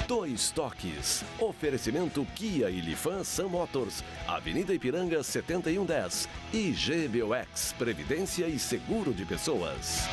Dois Toques. Oferecimento Kia e Lifan Sam Motors. Avenida Ipiranga 7110. E GBOX. Previdência e Seguro de Pessoas.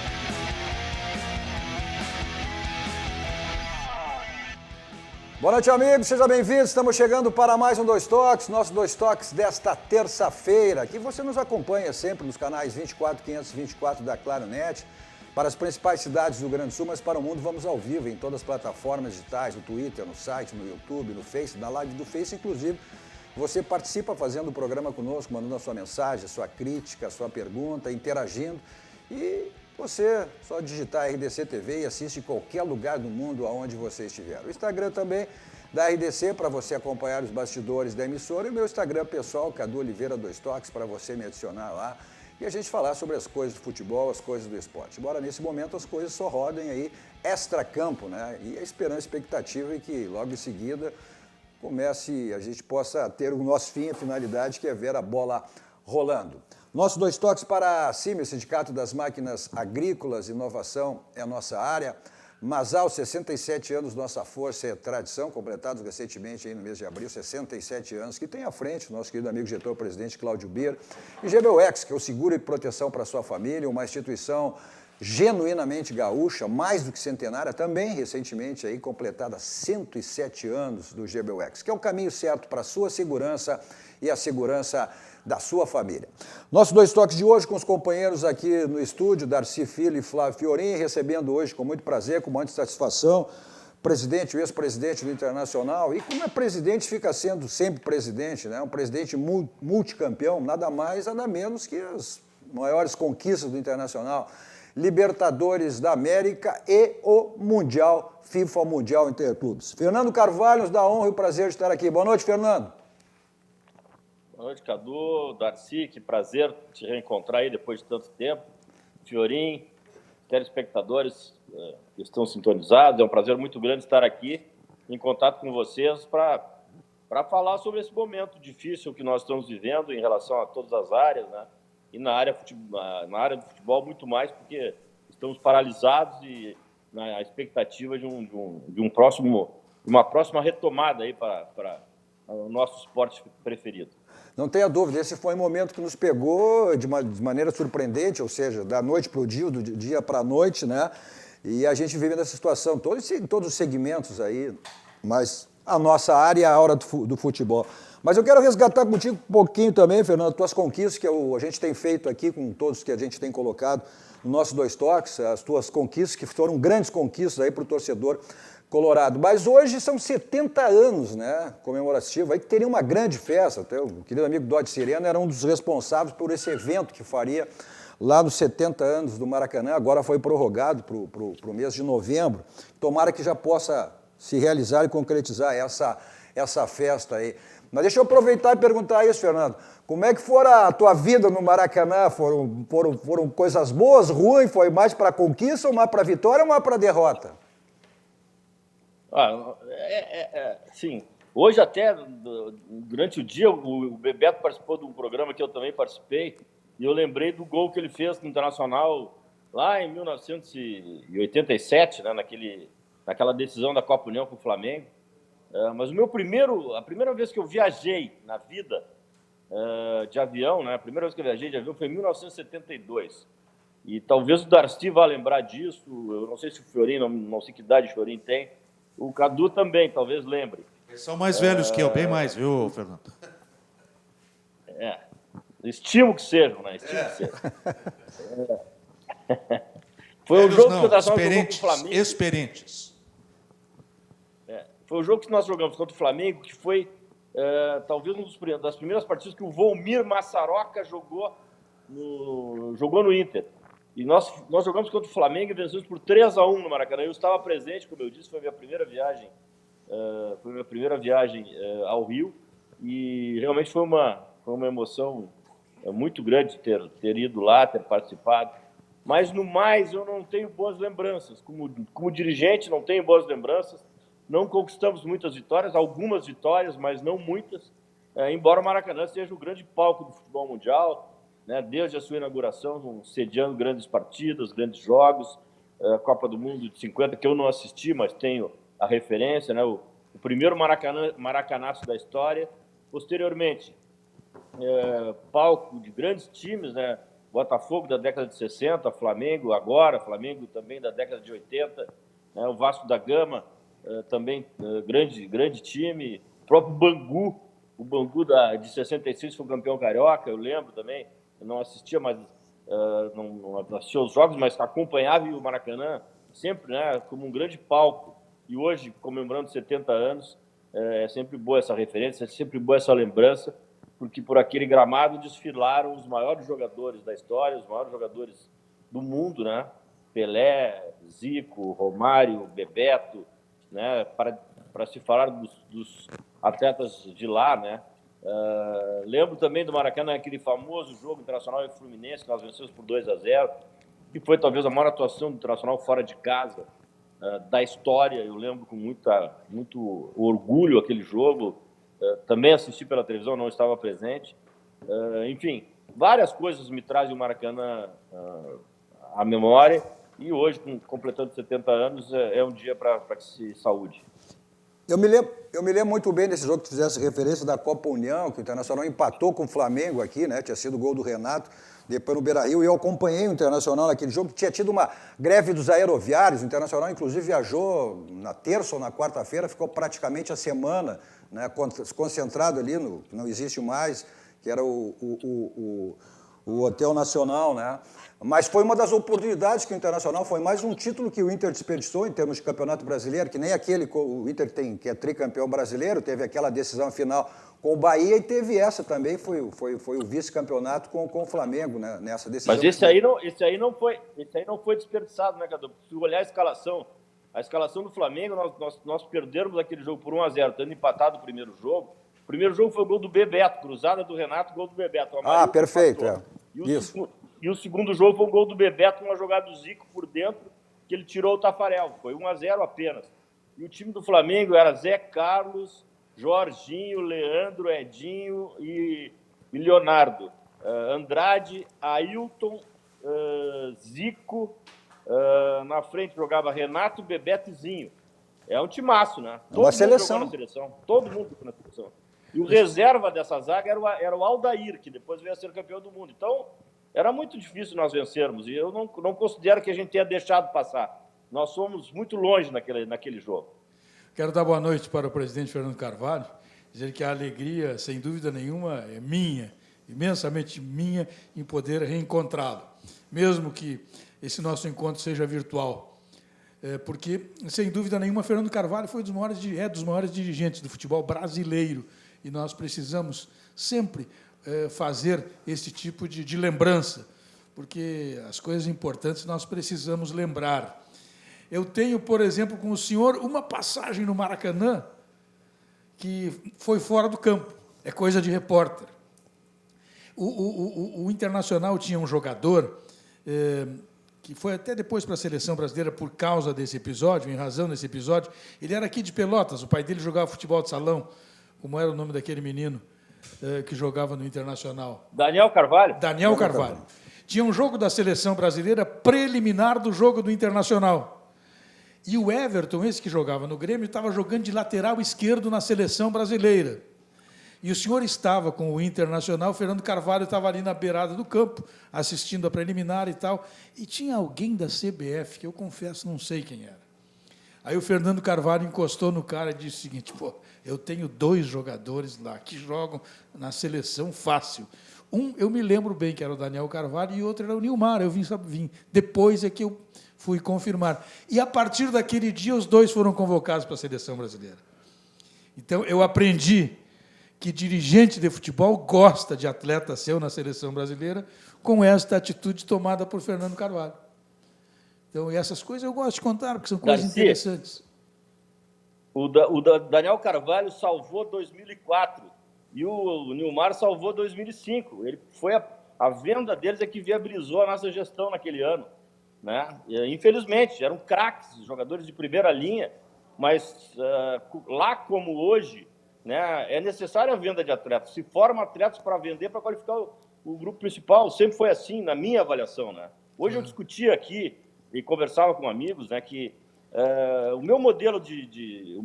Boa noite, amigos. Sejam bem-vindos. Estamos chegando para mais um Dois Toques. Nosso Dois Toques desta terça-feira. Que você nos acompanha sempre nos canais 24, 524 da Claronet. Para as principais cidades do Rio Grande do Sul, mas para o mundo vamos ao vivo em todas as plataformas digitais, no Twitter, no site, no YouTube, no Face, na live do Face, inclusive. Você participa fazendo o programa conosco, mandando a sua mensagem, a sua crítica, a sua pergunta, interagindo. E você só digitar RDC TV e assiste em qualquer lugar do mundo aonde você estiver. O Instagram também da RDC para você acompanhar os bastidores da emissora. E o meu Instagram pessoal, Cadu Oliveira Dois Toques, para você me adicionar lá. E a gente falar sobre as coisas do futebol, as coisas do esporte. Embora nesse momento as coisas só rodem aí extra-campo, né? E a esperança e expectativa é que logo em seguida a gente possa ter o nosso fim, a finalidade, que é ver a bola rolando. Nosso Dois Toques para a CIMI, Sindicato das Máquinas Agrícolas, inovação é a nossa área. Masal, 67 anos, nossa força e tradição, completados recentemente aí no mês de abril, 67 anos, que tem à frente o nosso querido amigo gestor-presidente Cláudio Beer. E GBOX, que é o seguro e proteção para a sua família, uma instituição genuinamente gaúcha, mais do que centenária, também recentemente aí completada 107 anos do GBOX, que é o caminho certo para a sua segurança e a segurança da sua família. Nossos Dois Toques de hoje com os companheiros aqui no estúdio, Darcy Filho e Flávio Fiorin, recebendo hoje com muito prazer, com muita satisfação, presidente, o ex-presidente do Internacional, e como é presidente, fica sendo sempre presidente, né? Um presidente multicampeão, nada mais, nada menos que as maiores conquistas do Internacional, Libertadores da América e o Mundial, FIFA Mundial Interclubes. Fernando Carvalho, nos dá a honra e o prazer de estar aqui. Boa noite, Fernando. Boa noite, Cadu, Darcy, que prazer te reencontrar aí depois de tanto tempo. Fiorim, telespectadores que estão sintonizados, é um prazer muito grande estar aqui em contato com vocês para falar sobre esse momento difícil que nós estamos vivendo em relação a todas as áreas, né? E na área do futebol muito mais, porque estamos paralisados e na expectativa de uma próxima retomada aí para o nosso esporte preferido. Não tenha dúvida, esse foi um momento que nos pegou de maneira surpreendente, ou seja, da noite para o dia, do dia para a noite, né? E a gente vive nessa situação, em todos os segmentos aí, mas a nossa área é a hora do futebol. Mas eu quero resgatar contigo um pouquinho também, Fernando, tuas conquistas que a gente tem feito aqui com todos que a gente tem colocado no nosso Dois Toques, as tuas conquistas, que foram grandes conquistas aí para o torcedor colorado. Mas hoje são 70 anos, né, comemorativo, aí que teria uma grande festa. Até o querido amigo Dodge Sirena era um dos responsáveis por esse evento que faria lá nos 70 anos do Maracanã, agora foi prorrogado para o mês de novembro. Tomara que já possa se realizar e concretizar essa festa aí. Mas deixa eu aproveitar e perguntar isso, Fernando. Como é que foi a tua vida no Maracanã? Foram coisas boas, ruins? Foi mais para a conquista ou mais para a vitória ou mais para a derrota? Sim. Hoje até, durante o dia, o Bebeto participou de um programa que eu também participei e eu lembrei do gol que ele fez no Internacional lá em 1987, né, naquela decisão da Copa União com o Flamengo. Mas a primeira vez que eu viajei na vida de avião, né, a primeira vez que eu viajei de avião foi em 1972. E talvez o Darcy vá lembrar disso, eu não sei se o Fiorim, não sei que idade o Fiorim tem, o Cadu também, talvez lembre. Eles são mais velhos que eu, bem mais, viu, Fernando? Estimo que sejam, né? Estimo que sejam. Foi o jogo que o Internacional jogou com o Flamengo. Experientes. Foi o jogo que nós jogamos contra o Flamengo, que foi talvez uma das primeiras partidas que o Volmir Massaroca jogou no Inter. E nós jogamos contra o Flamengo e vencemos por 3-1 no Maracanã. Eu estava presente, como eu disse, foi a minha primeira viagem ao Rio. E realmente foi uma emoção muito grande ter ido lá, ter participado. Mas, no mais, eu não tenho boas lembranças. Como dirigente, não tenho boas lembranças. Não conquistamos muitas vitórias, algumas vitórias, mas não muitas. Embora o Maracanã seja o grande palco do futebol mundial, né, desde a sua inauguração, sediando grandes partidas, grandes jogos. A Copa do Mundo de 50, que eu não assisti, mas tenho a referência, né? O primeiro maracanaço da história. Posteriormente, palco de grandes times, né? Botafogo da década de 60, Flamengo agora, Flamengo também da década de 80, né? O Vasco da Gama também grande time, o próprio Bangu, o Bangu de 66 foi campeão carioca, eu lembro também, eu não assistia, mas não assistia os jogos, mas acompanhava o Maracanã sempre, né? Como um grande palco. E hoje, comemorando 70 anos, é sempre boa essa referência, é sempre boa essa lembrança, porque por aquele gramado desfilaram os maiores jogadores da história, os maiores jogadores do mundo, né? Pelé, Zico, Romário, Bebeto, né? Para se falar dos atletas de lá, né? Lembro também do Maracanã, aquele famoso jogo Internacional e Fluminense, que nós vencemos por 2-0, que foi talvez a maior atuação do Internacional fora de casa da história. Eu lembro com muito orgulho aquele jogo. Também assisti pela televisão, não estava presente. Enfim, várias coisas me trazem o Maracanã à memória, e hoje, completando 70 anos, é um dia para que se saúde. Eu me lembro muito bem desse jogo que tu fizesse referência da Copa União, que o Internacional empatou com o Flamengo aqui, né? Tinha sido o gol do Renato, depois no Beira-Rio, e eu acompanhei o Internacional naquele jogo, que tinha tido uma greve dos aeroviários. O Internacional, inclusive, viajou na terça ou na quarta-feira, ficou praticamente a semana, né, concentrado ali, que não existe mais, que era o Hotel Nacional, né? Mas foi uma das oportunidades que o Internacional, foi mais um título que o Inter desperdiçou em termos de campeonato brasileiro, que nem aquele o Inter que é tricampeão brasileiro, teve aquela decisão final com o Bahia, e teve essa também, foi o vice-campeonato com o Flamengo, né, nessa decisão. Mas esse aí não foi desperdiçado, né, Cadu? Se olhar a escalação do Flamengo, nós perdermos aquele jogo por 1-0, tendo empatado o primeiro jogo. O primeiro jogo foi o gol do Bebeto, cruzada do Renato, gol do Bebeto. Perfeito, E o segundo jogo foi o gol do Bebeto, uma jogada do Zico por dentro, que ele tirou o Tafarel. Foi 1-0 apenas. E o time do Flamengo era Zé Carlos, Jorginho, Leandro, Edinho e Leonardo. Andrade, Ailton, Zico. Na frente jogava Renato, Bebeto e Zinho. É um timaço, né? Uma seleção. Jogou na seleção. Todo mundo jogou na seleção. E o reserva dessa zaga era o Aldair, que depois veio a ser campeão do mundo. Então, era muito difícil nós vencermos. E eu não considero que a gente tenha deixado passar. Nós fomos muito longe naquele jogo. Quero dar boa noite para o presidente Fernando Carvalho, dizer que a alegria, sem dúvida nenhuma, é minha, imensamente minha, em poder reencontrá-lo, mesmo que esse nosso encontro seja virtual. Porque, sem dúvida nenhuma, Fernando Carvalho foi dos maiores dirigentes do futebol brasileiro, e nós precisamos sempre fazer esse tipo de lembrança, porque as coisas importantes nós precisamos lembrar. Eu tenho, por exemplo, com o senhor, uma passagem no Maracanã que foi fora do campo, é coisa de repórter. O Internacional tinha um jogador que foi até depois para a seleção brasileira por causa desse episódio, em razão desse episódio. Ele era aqui de Pelotas, o pai dele jogava futebol de salão. Como era o nome daquele menino que jogava no Internacional? Daniel Carvalho. Daniel Carvalho. Tinha um jogo da seleção brasileira preliminar do jogo do Internacional. E o Everton, esse que jogava no Grêmio, estava jogando de lateral esquerdo na seleção brasileira. E o senhor estava com o Internacional, o Fernando Carvalho estava ali na beirada do campo, assistindo a preliminar e tal, e tinha alguém da CBF, que eu confesso, não sei quem era. Aí o Fernando Carvalho encostou no cara e disse o seguinte: eu tenho 2 jogadores lá que jogam na seleção fácil. Um, eu me lembro bem que era o Daniel Carvalho, e outro era o Nilmar. Eu vim depois é que eu fui confirmar. E, a partir daquele dia, os 2 foram convocados para a seleção brasileira. Então, eu aprendi que dirigente de futebol gosta de atleta seu na seleção brasileira, com esta atitude tomada por Fernando Carvalho. Então, essas coisas eu gosto de contar, porque são coisas interessantes. O Daniel Carvalho salvou 2004 e o Nilmar salvou 2005. A venda deles é que viabilizou a nossa gestão naquele ano, né? Infelizmente, eram craques, jogadores de primeira linha, mas lá como hoje, né, é necessária a venda de atletas. Se formam atletas para vender, para qualificar o grupo principal. Sempre foi assim, na minha avaliação, né? Hoje eu discutia aqui e conversava com amigos, né, que o meu modelo de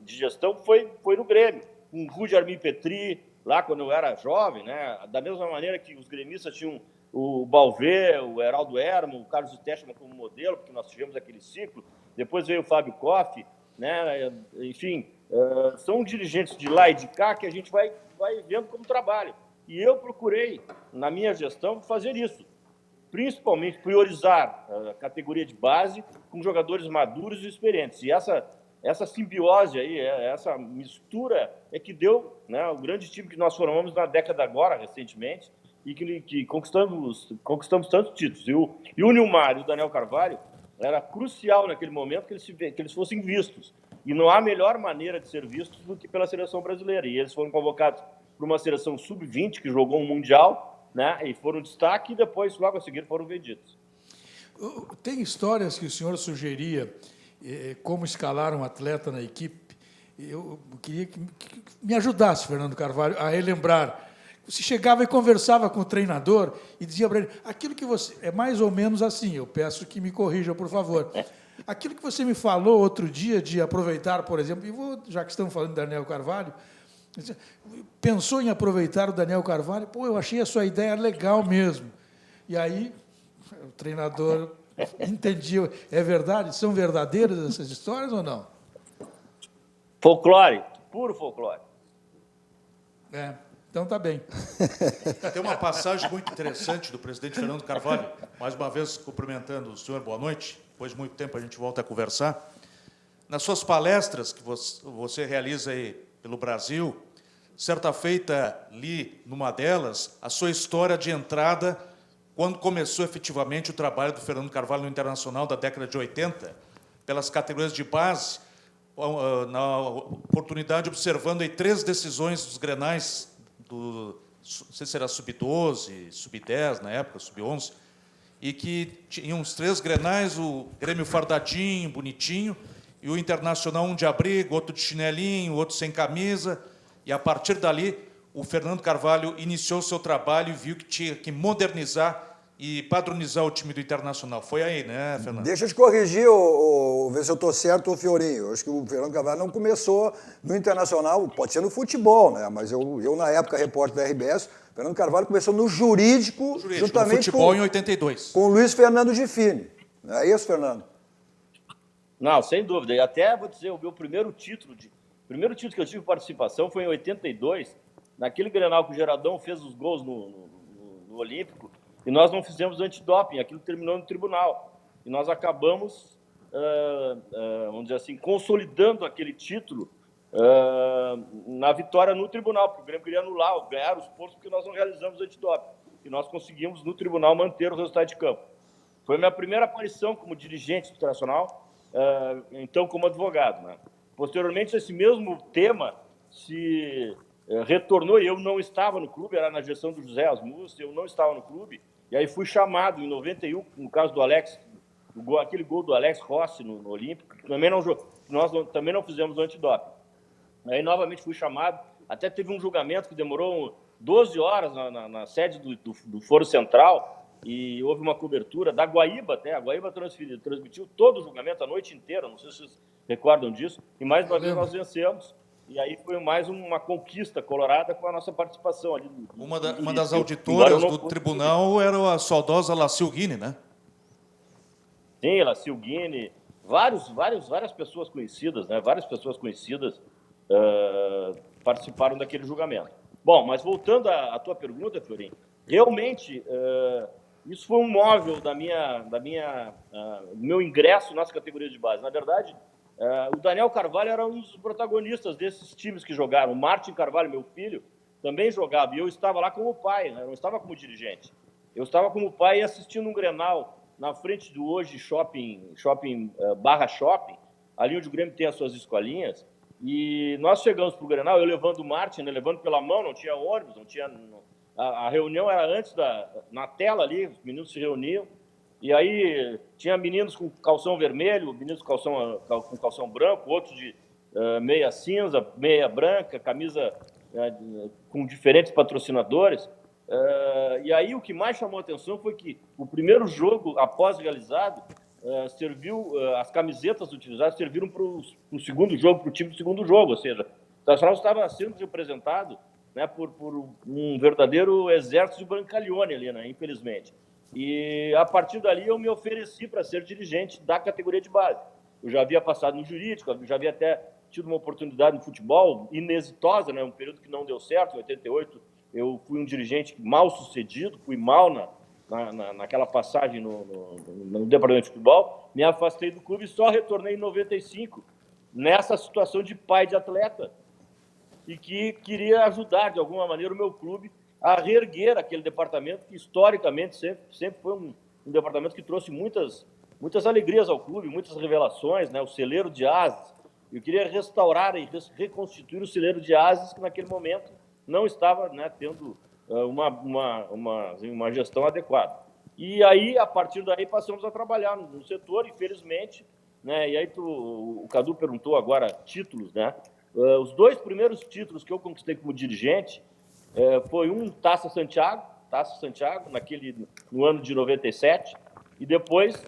gestão foi no Grêmio, com o Rude Armin Petri, lá quando eu era jovem, né? Da mesma maneira que os gremistas tinham o Balvê, o Heraldo Herman, o Carlos Teixeira como modelo, porque nós tivemos aquele ciclo. Depois veio o Fábio Koff, né? Enfim, são dirigentes de lá e de cá que a gente vai vendo como trabalho. E eu procurei, na minha gestão, fazer isso. Principalmente priorizar a categoria de base com jogadores maduros e experientes. E essa simbiose aí, essa mistura é que deu, né, o grande time que nós formamos na década agora, recentemente, e que conquistamos tantos títulos. E o Nilmar e o Daniel Carvalho era crucial naquele momento que eles fossem vistos. E não há melhor maneira de ser vistos do que pela seleção brasileira. E eles foram convocados para uma seleção sub-20 que jogou um Mundial, né, e foram destaque e depois, logo a seguir, foram vendidos. Tem histórias que o senhor sugeria como escalar um atleta na equipe. Eu queria que me ajudasse, Fernando Carvalho, a relembrar. Você chegava e conversava com o treinador e dizia para ele, aquilo que você... É mais ou menos assim, eu peço que me corrijam, por favor. Aquilo que você me falou outro dia de aproveitar, por exemplo, já que estamos falando de Daniel Carvalho, pensou em aproveitar o Daniel Carvalho? Pô, eu achei a sua ideia legal mesmo. E aí, o treinador entendia. É verdade? São verdadeiras essas histórias ou não? Folclore, puro folclore. Então tá bem. Tem uma passagem muito interessante do presidente Fernando Carvalho, mais uma vez cumprimentando o senhor, boa noite. Depois de muito tempo a gente volta a conversar. Nas suas palestras que você realiza aí pelo Brasil, certa feita li numa delas a sua história de entrada quando começou efetivamente o trabalho do Fernando Carvalho no Internacional da década de 80, pelas categorias de base, na oportunidade observando aí 3 decisões dos Grenais não sei se era sub-12, sub-10 na época, sub-11, e que tinham os 3 Grenais, o Grêmio fardadinho, bonitinho, e o Internacional um de abrigo, outro de chinelinho, outro sem camisa, e a partir dali o Fernando Carvalho iniciou o seu trabalho e viu que tinha que modernizar e padronizar o time do Internacional. Foi aí, né, Fernando? Deixa eu te corrigir, ver se eu estou certo, Fiorinho. Eu acho que o Fernando Carvalho não começou no Internacional, pode ser no futebol, né? Mas eu na época, repórter da RBS, o Fernando Carvalho começou no jurídico juntamente no futebol em 82. Com o Luiz Fernando Gifini. Não é isso, Fernando? Não, sem dúvida. E até vou dizer, o meu primeiro título que eu tive participação foi em 82, naquele Grenal que o Geradão fez os gols no Olímpico, e nós não fizemos antidoping, aquilo terminou no tribunal. E nós acabamos, vamos dizer assim, consolidando aquele título na vitória no tribunal, porque o Grêmio queria anular, ganhar os pontos, porque nós não realizamos antidoping. E nós conseguimos, no tribunal, manter o resultado de campo. Foi a minha primeira aparição como dirigente internacional, então como advogado, né? Posteriormente, esse mesmo tema se retornou, e eu não estava no clube, era na gestão do José Asmus, eu não estava no clube, e aí fui chamado em 91, no caso do Alex, aquele gol do Alex Rossi no Olímpico, que também nós também não fizemos o antidoping. Aí novamente fui chamado, até teve um julgamento que demorou 12 horas na sede do Foro Central, e houve uma cobertura da Guaíba até, a Guaíba transmitiu todo o julgamento a noite inteira, não sei se vocês recordam disso, e mais uma vez nós vencemos. E aí foi mais uma conquista colorada com a nossa participação ali. Uma das auditoras do tribunal era a saudosa Lacil Guine, né? Sim, Lacil Guine, várias pessoas conhecidas, né? Várias pessoas conhecidas participaram daquele julgamento. Bom, mas voltando à tua pergunta, Fiorinho, realmente isso foi um móvel do meu ingresso nas categorias de base. Na verdade, o Daniel Carvalho era um dos protagonistas desses times que jogaram. O Martin Carvalho, meu filho, também jogava. E eu estava lá como pai, né? Eu não estava como dirigente. Eu estava como pai assistindo um Grenal na frente do hoje shopping Barra Shopping, ali onde o Grêmio tem as suas escolinhas. E nós chegamos para o Grenal, eu levando o Martin, né? Levando pela mão, não tinha ônibus, não tinha... A reunião era antes na tela ali, os meninos se reuniam. E aí tinha meninos com calção vermelho, meninos com calção branco, outros de meia cinza, meia branca, camisa com diferentes patrocinadores. E aí o que mais chamou a atenção foi que o primeiro jogo, após realizado, as camisetas utilizadas serviram para o segundo jogo, para o time do segundo jogo, ou seja, o Internacional estava sendo representado, né, por um verdadeiro exército de Brancaleone ali, né, infelizmente. E a partir dali eu me ofereci para ser dirigente da categoria de base. Eu já havia passado no jurídico, já havia até tido uma oportunidade no futebol inexitosa, né, um período que não deu certo. Em 88 eu fui um dirigente mal sucedido, fui mal naquela passagem no departamento de futebol, me afastei do clube e só retornei em 95, nessa situação de pai de atleta, e que queria ajudar, de alguma maneira, o meu clube a reerguer aquele departamento que, historicamente, sempre foi um departamento que trouxe muitas alegrias ao clube, muitas revelações, né? O celeiro de ases. Eu queria restaurar e reconstituir o celeiro de ases que, naquele momento, não estava, né, tendo uma gestão adequada. E aí, a partir daí, passamos a trabalhar no setor, infelizmente, né? E aí o Cadu perguntou agora títulos, né? Os 2 primeiros títulos que eu conquistei como dirigente foi Taça Santiago, no ano de 97, e depois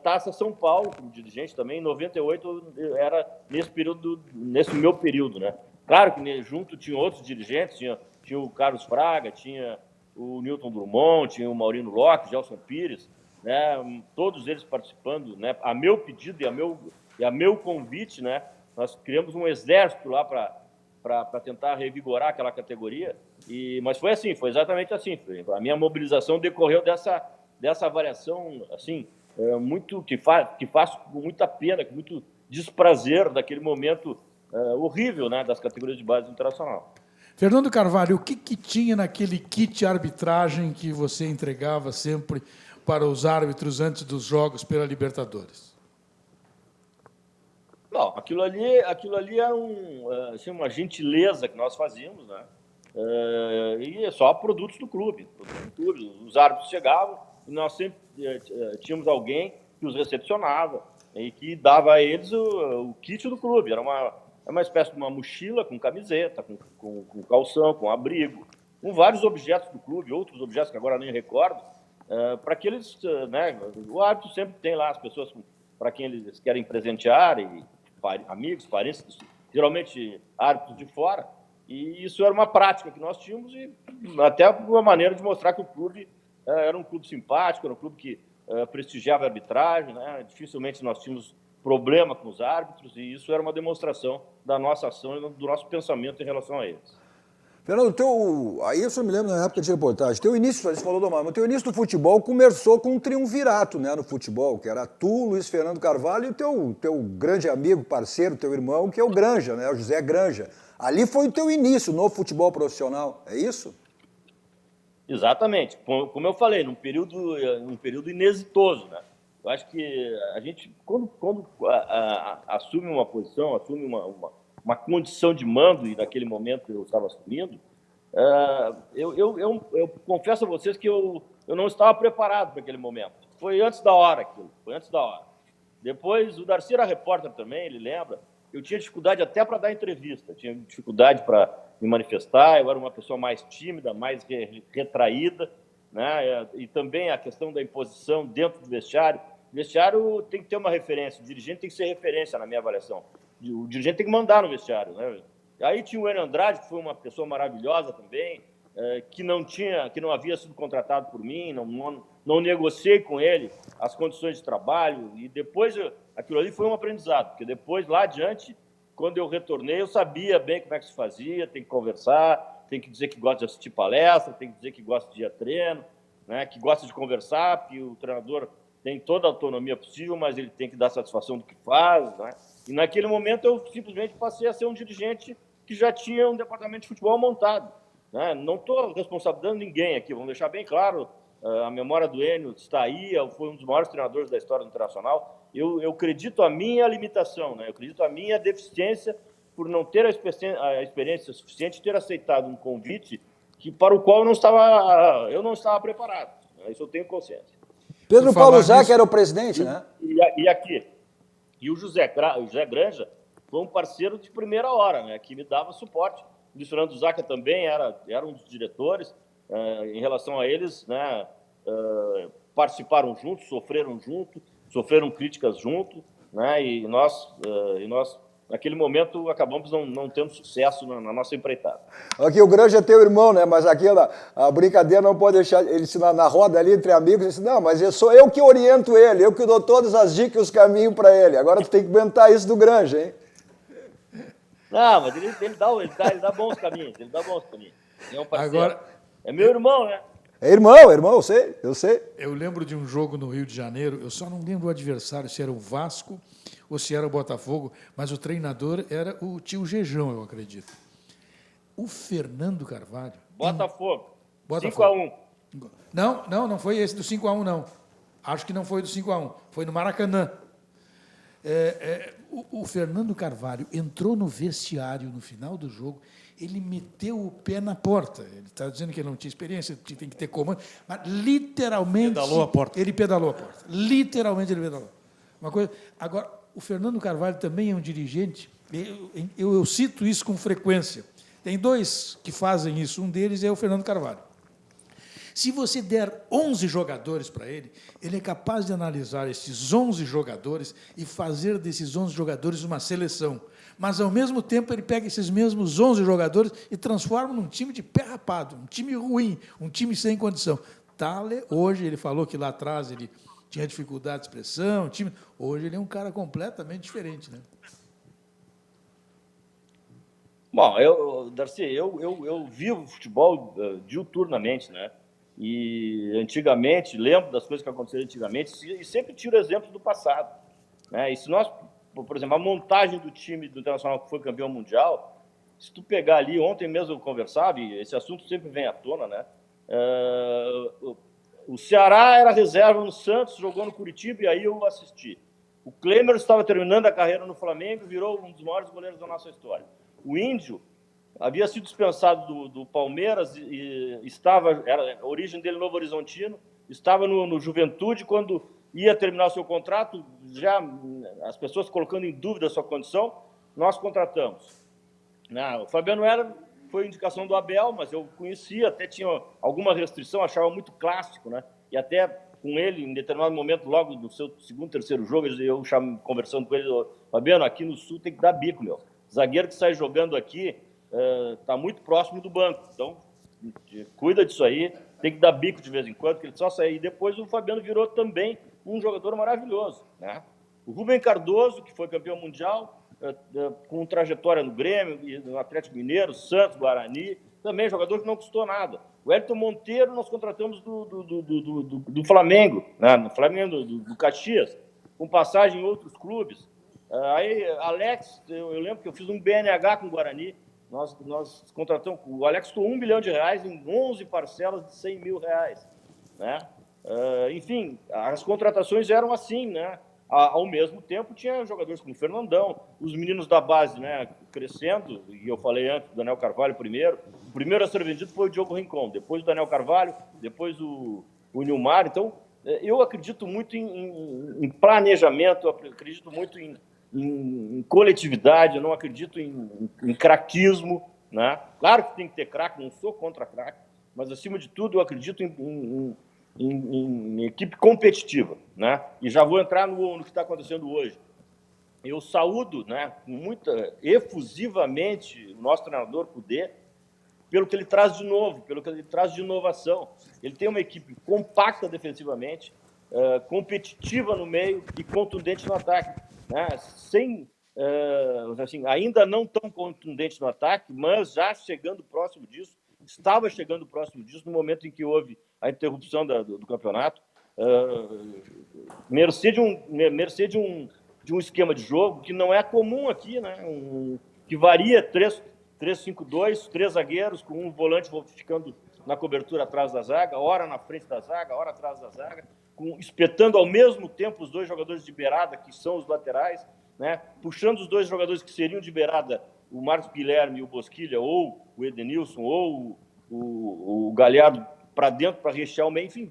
Taça São Paulo, como dirigente também, em 98, era nesse meu período, né? Claro que junto tinha outros dirigentes, tinha o Carlos Fraga, tinha o Newton Drummond, tinha o Maurino Locke, Gelson Pires, né? Todos eles participando, né? A meu pedido e a meu convite, né? Nós criamos um exército lá para tentar revigorar aquela categoria, mas foi assim, foi exatamente assim. A minha mobilização decorreu dessa avaliação, assim, que faço com muita pena, com muito desprazer daquele momento horrível, né, das categorias de base internacional. Fernando Carvalho, o que tinha naquele kit arbitragem que você entregava sempre para os árbitros antes dos jogos pela Libertadores? Não, aquilo ali era assim, uma gentileza que nós fazíamos, né? E só produtos do clube. Os árbitros chegavam e nós sempre tínhamos alguém que os recepcionava e que dava a eles o kit do clube. Era uma espécie de uma mochila com camiseta, com calção, com abrigo, com vários objetos do clube, outros objetos que agora nem recordo, para que eles, né? O árbitro sempre tem lá as pessoas para quem eles querem presentear, e amigos, parentes, geralmente árbitros de fora, e isso era uma prática que nós tínhamos, e até uma maneira de mostrar que o clube era um clube simpático, era um clube que prestigiava a arbitragem, né? Dificilmente nós tínhamos problema com os árbitros, e isso era uma demonstração da nossa ação e do nosso pensamento em relação a eles. Fernando, aí eu só me lembro na época de reportagem, teu início, você falou do Mar, mas teu início do futebol começou com um triunvirato, né, no futebol, que era tu, Luiz Fernando Carvalho, e o teu grande amigo, parceiro, teu irmão, que é o Granja, né, o José Granja. Ali foi o teu início no futebol profissional, é isso? Exatamente. Como eu falei, num período inexitoso, né? Eu acho que a gente, quando assume uma posição, assume uma condição de mando, e naquele momento eu estava assumindo, eu confesso a vocês que eu não estava preparado para aquele momento. Foi antes da hora aquilo, foi antes da hora. Depois, o Darcy era repórter também, ele lembra, eu tinha dificuldade até para dar entrevista, tinha dificuldade para me manifestar, eu era uma pessoa mais tímida, mais retraída, né? E também a questão da imposição dentro do vestiário. O vestiário tem que ter uma referência, o dirigente tem que ser referência na minha avaliação. O dirigente tem que mandar no vestiário, né? Aí tinha o Enio Andrade, que foi uma pessoa maravilhosa também, que não havia sido contratado por mim, não negociei com ele as condições de trabalho, e depois aquilo ali foi um aprendizado, porque depois, lá adiante, quando eu retornei, eu sabia bem como é que se fazia, tem que conversar, tem que dizer que gosta de assistir palestra, tem que dizer que gosta de ir a treino, né, que gosta de conversar, que o treinador tem toda a autonomia possível, mas ele tem que dar satisfação do que faz, né? E naquele momento eu simplesmente passei a ser um dirigente que já tinha um departamento de futebol montado, né? Não estou responsabilizando ninguém aqui, vamos deixar bem claro, a memória do Enio está aí, foi um dos maiores treinadores da história do Internacional. Eu acredito a minha limitação, né? Eu acredito a minha deficiência por não ter a experiência suficiente de ter aceitado um convite para o qual eu não estava preparado. Isso eu tenho consciência. Pedro Paulo Zac era o presidente, né? E o José Granja foi um parceiro de primeira hora, né? Que me dava suporte. O Luiz Fernando Zac também era um dos diretores. Em relação a eles, né? Participaram juntos, sofreram juntos, sofreram críticas junto, né? E nós naquele momento, acabamos não tendo sucesso na nossa empreitada. Aqui, o Granja é teu irmão, né? Mas aqui a brincadeira não pode deixar... Ele na roda ali, entre amigos, ele disse, não, mas sou eu que oriento ele, eu que dou todas as dicas e os caminhos para ele. Agora tu tem que aguentar isso do Granja, hein? Não, mas ele dá bons caminhos, ele dá bons caminhos. É um parceiro. Agora, é meu irmão, né? É irmão, eu sei. Eu lembro de um jogo no Rio de Janeiro, eu só não lembro o adversário, se era o Vasco ou se era o Botafogo, mas o treinador era o tio Jejão, eu acredito. O Fernando Carvalho... Botafogo. Botafogo. 5-1. Não foi esse do 5-1, não. Acho que não foi do 5-1, foi no Maracanã. O Fernando Carvalho entrou no vestiário no final do jogo, ele meteu o pé na porta. Ele está dizendo que ele não tinha experiência, que tem que ter comando, mas literalmente... Pedalou a porta. Ele pedalou a porta. Literalmente ele pedalou. Uma coisa... Agora, o Fernando Carvalho também é um dirigente, eu cito isso com frequência. Tem dois que fazem isso, um deles é o Fernando Carvalho. Se você der 11 jogadores para ele, ele é capaz de analisar esses 11 jogadores e fazer desses 11 jogadores uma seleção. Mas, ao mesmo tempo, ele pega esses mesmos 11 jogadores e transforma num time de pé rapado, um time ruim, um time sem condição. Thaler, hoje, ele falou que lá atrás ele tinha dificuldade de expressão, hoje ele é um cara completamente diferente, né? Bom, Darcy, eu vivo futebol diuturnamente, né? E antigamente, lembro das coisas que aconteceram antigamente e sempre tiro exemplos do passado, né? E se nós, por exemplo, a montagem do time do Internacional que foi campeão mundial, se tu pegar ali, ontem mesmo eu conversava, e esse assunto sempre vem à tona, né? O Ceará era reserva no Santos, jogou no Curitiba e aí eu assisti. O Klemer estava terminando a carreira no Flamengo e virou um dos maiores goleiros da nossa história. O Índio havia sido dispensado do Palmeiras e era a origem dele Novo Horizontino, estava no Juventude quando ia terminar o seu contrato, já as pessoas colocando em dúvida a sua condição, nós contratamos. O Fabiano foi indicação do Abel, mas eu conhecia, até tinha alguma restrição, achava muito clássico, né? E até com ele, em determinado momento, logo no seu segundo, terceiro jogo, eu conversando com ele, Fabiano, aqui no Sul tem que dar bico, meu. Zagueiro que sai jogando aqui está muito próximo do banco, então cuida disso aí, tem que dar bico de vez em quando, que ele só sai. E depois o Fabiano virou também um jogador maravilhoso, né? O Rubem Cardoso, que foi campeão mundial, com trajetória no Grêmio, no Atlético Mineiro, Santos, Guarani, também jogador que não custou nada. O Elton Monteiro nós contratamos do Flamengo, né? No Flamengo, do Caxias, com passagem em outros clubes. Aí, Alex, eu lembro que eu fiz um BNH com o Guarani, nós contratamos, o Alex custou R$1 milhão em 11 parcelas de R$100 mil, né? Enfim, as contratações eram assim, né? Ao mesmo tempo, tinha jogadores como o Fernandão, os meninos da base, né, crescendo, e eu falei antes, o Daniel Carvalho primeiro. O primeiro a ser vendido foi o Diogo Rincon, depois o Daniel Carvalho, depois o Nilmar. Então, eu acredito muito em planejamento, eu acredito muito em coletividade, eu não acredito em craquismo, né? Claro que tem que ter craque, não sou contra craque, mas, acima de tudo, eu acredito em equipe competitiva, né? E já vou entrar no que está acontecendo hoje. Eu saúdo, né, efusivamente o nosso treinador Kudê pelo que ele traz de novo, pelo que ele traz de inovação. Ele tem uma equipe compacta defensivamente, competitiva no meio e contundente no ataque, né? Ainda não tão contundente no ataque, mas já chegando próximo disso. Estava chegando próximo disso no momento em que houve a interrupção do campeonato. Mercê de um esquema de jogo que não é comum aqui, né? Que varia 3-5-2, 3 zagueiros, com um volante ficando na cobertura atrás da zaga, ora na frente da zaga, ora atrás da zaga, espetando ao mesmo tempo os dois jogadores de beirada, que são os laterais, né? Puxando os dois jogadores que seriam de beirada, o Marcos Guilherme e o Bosquilha, ou o Edenilson, ou o Galhardo, para dentro, para rechear o meio. Enfim,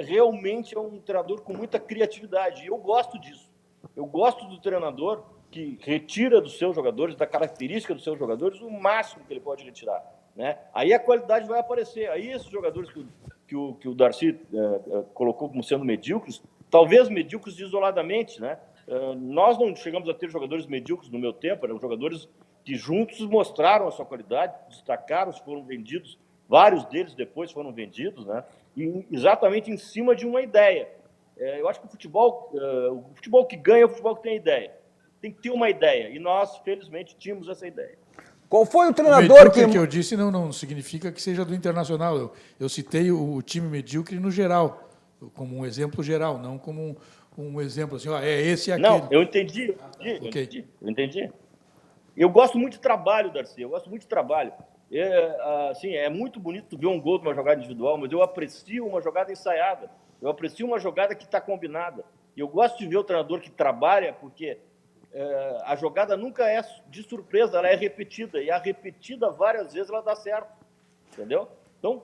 realmente é um treinador com muita criatividade. E eu gosto disso. Eu gosto do treinador que retira dos seus jogadores, da característica dos seus jogadores, o máximo que ele pode retirar, né? Aí a qualidade vai aparecer. Aí esses jogadores que o Darcy colocou como sendo medíocres talvez medíocres isoladamente, né? Nós não chegamos a ter jogadores medíocres no meu tempo, eram jogadores que juntos mostraram a sua qualidade, destacaram, foram vendidos, vários deles depois foram vendidos, né? E exatamente em cima de uma ideia. Eu acho que o futebol que ganha é o futebol que tem ideia. Tem que ter uma ideia, e nós, felizmente, tínhamos essa ideia. Qual foi o O treinador medíocre que eu disse não significa que seja do Internacional. Eu citei o time medíocre no geral, como um exemplo geral, não como um exemplo assim, ó, é esse e aquele. Não, eu entendi. Eu entendi. Eu gosto muito de trabalho, Darcy, eu gosto muito de trabalho. Assim, é muito bonito ver um gol de uma jogada individual, mas eu aprecio uma jogada ensaiada. Eu aprecio uma jogada que está combinada. Eu gosto de ver o treinador que trabalha, porque a jogada nunca é de surpresa, ela é repetida. E a repetida, várias vezes, ela dá certo. Entendeu? Então,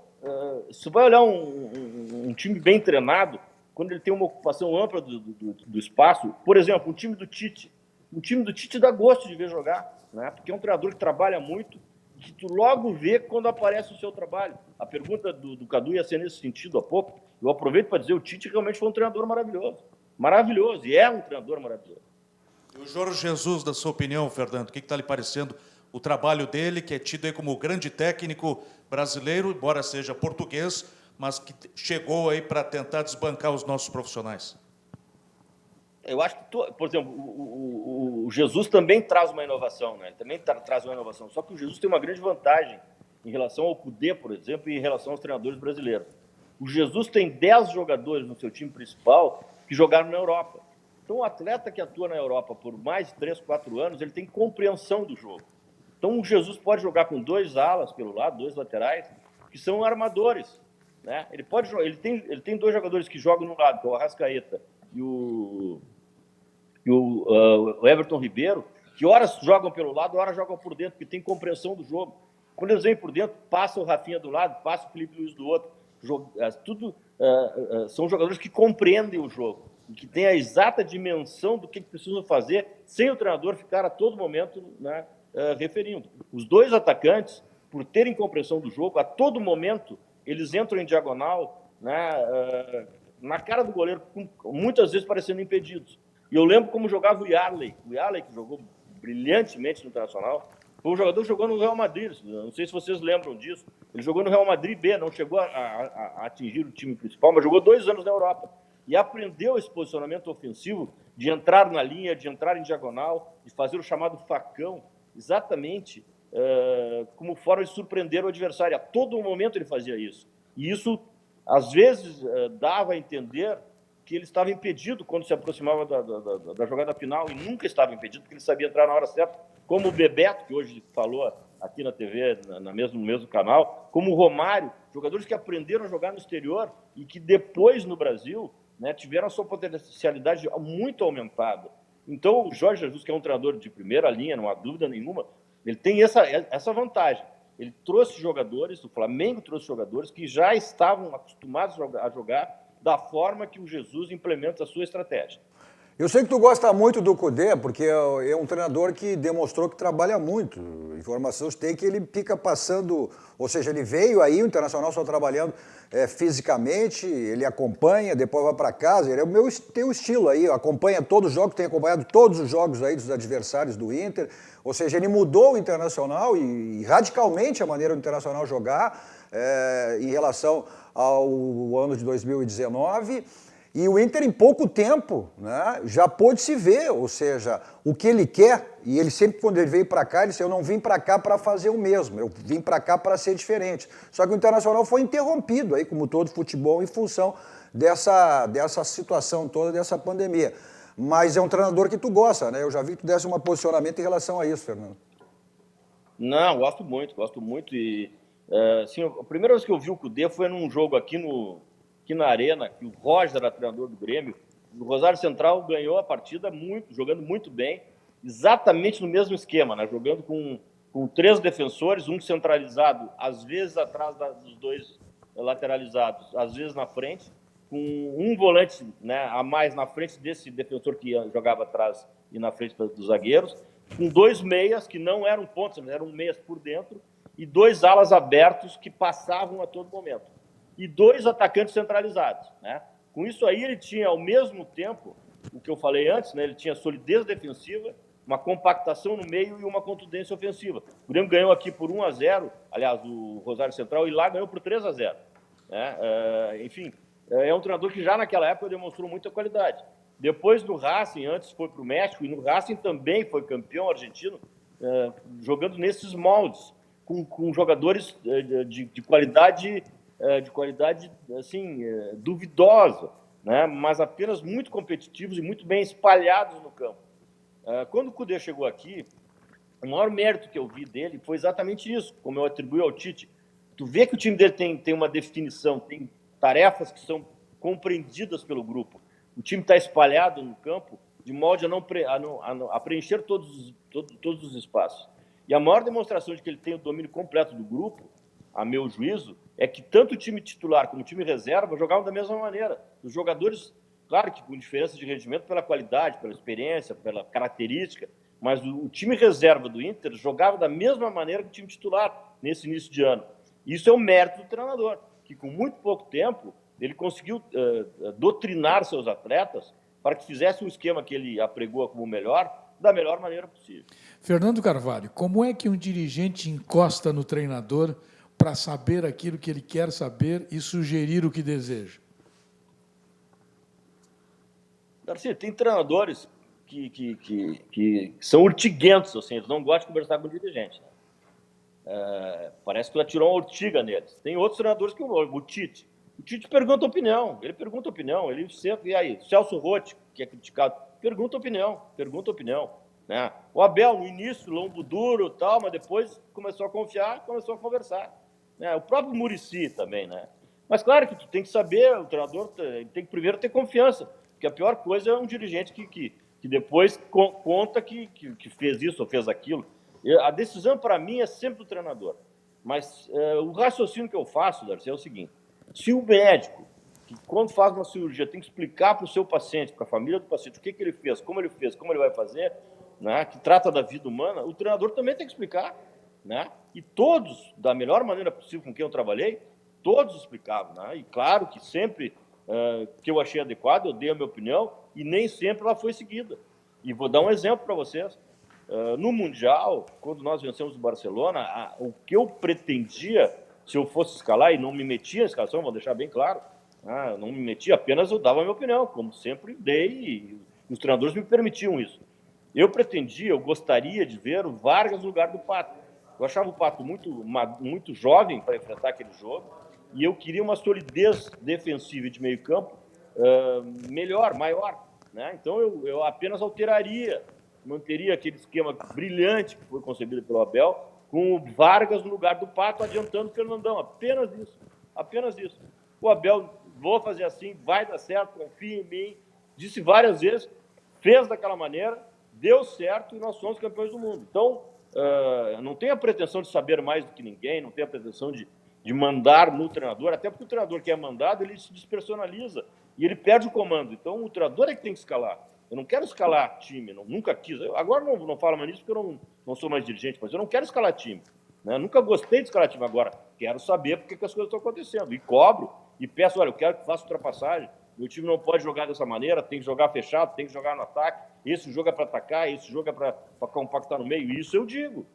se vai olhar um time bem treinado, quando ele tem uma ocupação ampla do espaço, por exemplo, o time do Tite. O time do Tite dá gosto de ver jogar, né? Porque é um treinador que trabalha muito, que tu logo vê quando aparece o seu trabalho. A pergunta do Cadu ia ser nesse sentido há pouco. Eu aproveito para dizer, o Tite realmente foi um treinador maravilhoso. Maravilhoso, e é um treinador maravilhoso. E o Jorge Jesus, da sua opinião, Fernando, o que está lhe parecendo o trabalho dele, que é tido aí como o grande técnico brasileiro, embora seja português, mas que chegou aí para tentar desbancar os nossos profissionais? Eu acho que, por exemplo, o Jesus também traz uma inovação, né? Ele também traz uma inovação. Só que o Jesus tem uma grande vantagem em relação ao Cudê, por exemplo, e em relação aos treinadores brasileiros. O Jesus tem 10 jogadores no seu time principal que jogaram na Europa. Então, o atleta que atua na Europa por mais de 3, 4 anos, ele tem compreensão do jogo. Então, o Jesus pode jogar com 2 alas pelo lado, 2 laterais, que são armadores, né? Ele tem 2 jogadores que jogam no lado, que é o Arrascaeta e o Everton Ribeiro, que horas jogam pelo lado, horas jogam por dentro, porque tem compreensão do jogo. Quando eles vêm por dentro, passa o Rafinha do lado, passa o Felipe Luiz do outro. São jogadores que compreendem o jogo, e que têm a exata dimensão do que precisam fazer, sem o treinador ficar a todo momento, né, referindo. Os 2 atacantes, por terem compreensão do jogo, a todo momento eles entram em diagonal, né, na cara do goleiro, muitas vezes parecendo impedidos. E eu lembro como jogava o Yarley, que jogou brilhantemente no Internacional, foi um jogador que jogou no Real Madrid, não sei se vocês lembram disso. Ele jogou no Real Madrid B, não chegou a atingir o time principal, mas jogou 2 anos na Europa. E aprendeu esse posicionamento ofensivo de entrar na linha, de entrar em diagonal, de fazer o chamado facão, exatamente como forma de surpreender o adversário. A todo momento ele fazia isso. E isso, às vezes, dava a entender que ele estava impedido quando se aproximava da jogada final, e nunca estava impedido, porque ele sabia entrar na hora certa, como o Bebeto, que hoje falou aqui na TV, no mesmo canal, como o Romário, jogadores que aprenderam a jogar no exterior e que depois, no Brasil, né, tiveram a sua potencialidade muito aumentada. Então, o Jorge Jesus, que é um treinador de primeira linha, não há dúvida nenhuma, ele tem essa vantagem. Ele trouxe jogadores, o Flamengo trouxe jogadores que já estavam acostumados a jogar da forma que o Jesus implementa a sua estratégia. Eu sei que tu gosta muito do Cudê, porque é um treinador que demonstrou que trabalha muito. Informações tem que ele fica passando, ou seja, ele veio aí, o Internacional só trabalhando fisicamente, ele acompanha, depois vai para casa, ele é o meu teu estilo aí, acompanha todos os jogos, tem acompanhado todos os jogos aí dos adversários do Inter, ou seja, ele mudou o Internacional e radicalmente a maneira do Internacional jogar em relação ao ano de 2019. E o Inter, em pouco tempo, né, já pôde se ver, ou seja, o que ele quer, e ele sempre, quando ele veio para cá, ele disse, eu não vim para cá para fazer o mesmo, eu vim para cá para ser diferente. Só que o Internacional foi interrompido, aí, como todo futebol, em função dessa situação toda, dessa pandemia. Mas é um treinador que tu gosta, né? Eu já vi que tu desse um posicionamento em relação a isso, Fernando. Não, gosto muito. E, assim, a primeira vez que eu vi o Cudê foi num jogo aqui na Arena, que o Roger era treinador do Grêmio. O Rosário Central ganhou a partida jogando muito bem, exatamente no mesmo esquema, né? Jogando com 3 defensores, um centralizado, às vezes atrás dos 2 lateralizados, às vezes na frente, com um volante, né, a mais na frente desse defensor que jogava atrás e na frente dos zagueiros, com 2 meias, que não eram pontos, eram meias por dentro, e 2 alas abertos que passavam a todo momento. E 2 atacantes centralizados, né? Com isso aí, ele tinha, ao mesmo tempo, o que eu falei antes, né? Ele tinha solidez defensiva, uma compactação no meio e uma contundência ofensiva. O Grêmio ganhou aqui por 1-0, aliás, o Rosário Central, e lá ganhou por 3-0. Né? Enfim, é um treinador que já naquela época demonstrou muita qualidade. Depois no Racing, antes foi para o México, e no Racing também foi campeão argentino, jogando nesses moldes, com jogadores de qualidade assim, duvidosa, né? Mas apenas muito competitivos e muito bem espalhados no campo. Quando o Kudê chegou aqui, o maior mérito que eu vi dele foi exatamente isso, como eu atribuí ao Tite. Tu vê que o time dele tem uma definição, tem tarefas que são compreendidas pelo grupo. O time está espalhado no campo de modo a preencher todos os espaços. E a maior demonstração de que ele tem o domínio completo do grupo, a meu juízo, é que tanto o time titular como o time reserva jogavam da mesma maneira. Os jogadores, claro que com diferença de rendimento pela qualidade, pela experiência, pela característica, mas o time reserva do Inter jogava da mesma maneira que o time titular nesse início de ano. Isso é o mérito do treinador, que com muito pouco tempo ele conseguiu doutrinar seus atletas para que fizessem um esquema que ele apregou como melhor, da melhor maneira possível. Fernando Carvalho, como é que um dirigente encosta no treinador para saber aquilo que ele quer saber e sugerir o que deseja? Darcy, tem treinadores que são urtiguentos, assim, eles não gostam de conversar com o dirigente. Parece que ela tirou uma urtiga neles. Tem outros treinadores que o Tite. O Tite pergunta opinião, ele sempre, e aí, Celso Roth, que é criticado, pergunta opinião, né? O Abel, no início, lombo duro e tal, mas depois começou a confiar, começou a conversar. Né? O próprio Muricy também, né? Mas claro que tu tem que saber, o treinador tem que primeiro ter confiança, porque a pior coisa é um dirigente que depois conta que fez isso ou fez aquilo. A decisão, para mim, é sempre do treinador. Mas o raciocínio que eu faço, Darcy, é o seguinte: se o médico, que quando faz uma cirurgia, tem que explicar para o seu paciente, para a família do paciente, o que ele fez, como ele vai fazer, né, que trata da vida humana, o treinador também tem que explicar. Né? E todos, da melhor maneira possível com quem eu trabalhei, todos explicavam. Né? E claro que sempre que eu achei adequado, eu dei a minha opinião, e nem sempre ela foi seguida. E vou dar um exemplo para vocês. No Mundial, quando nós vencemos o Barcelona, o que eu pretendia, se eu fosse escalar, e não me metia na escalação, vou deixar bem claro, não me metia, apenas eu dava a minha opinião, como sempre dei, e os treinadores me permitiam isso. Eu gostaria de ver o Vargas no lugar do Pato. Eu achava o Pato muito jovem para enfrentar aquele jogo, e eu queria uma solidez defensiva e de meio campo melhor, maior. Né? Então eu apenas manteria aquele esquema brilhante que foi concebido pelo Abel, com o Vargas no lugar do Pato, adiantando o Fernandão. Apenas isso. O Abel, vou fazer assim, vai dar certo, confia em mim. Disse várias vezes, fez daquela maneira, deu certo e nós somos campeões do mundo. Então, não tenho a pretensão de saber mais do que ninguém, não tenho a pretensão de mandar no treinador, até porque o treinador que é mandado, ele se despersonaliza e ele perde o comando. Então, o treinador é que tem que escalar. Eu não quero escalar time, nunca quis. Agora não falo mais nisso porque eu não sou mais dirigente, mas eu não quero escalar time. Né? Nunca gostei de escalar time. Agora, quero saber por que as coisas estão acontecendo. E cobro, e peço, olha, eu quero que faça ultrapassagem. Meu time não pode jogar dessa maneira, tem que jogar fechado, tem que jogar no ataque. Esse jogo é para atacar, esse jogo é para compactar no meio. Isso eu digo.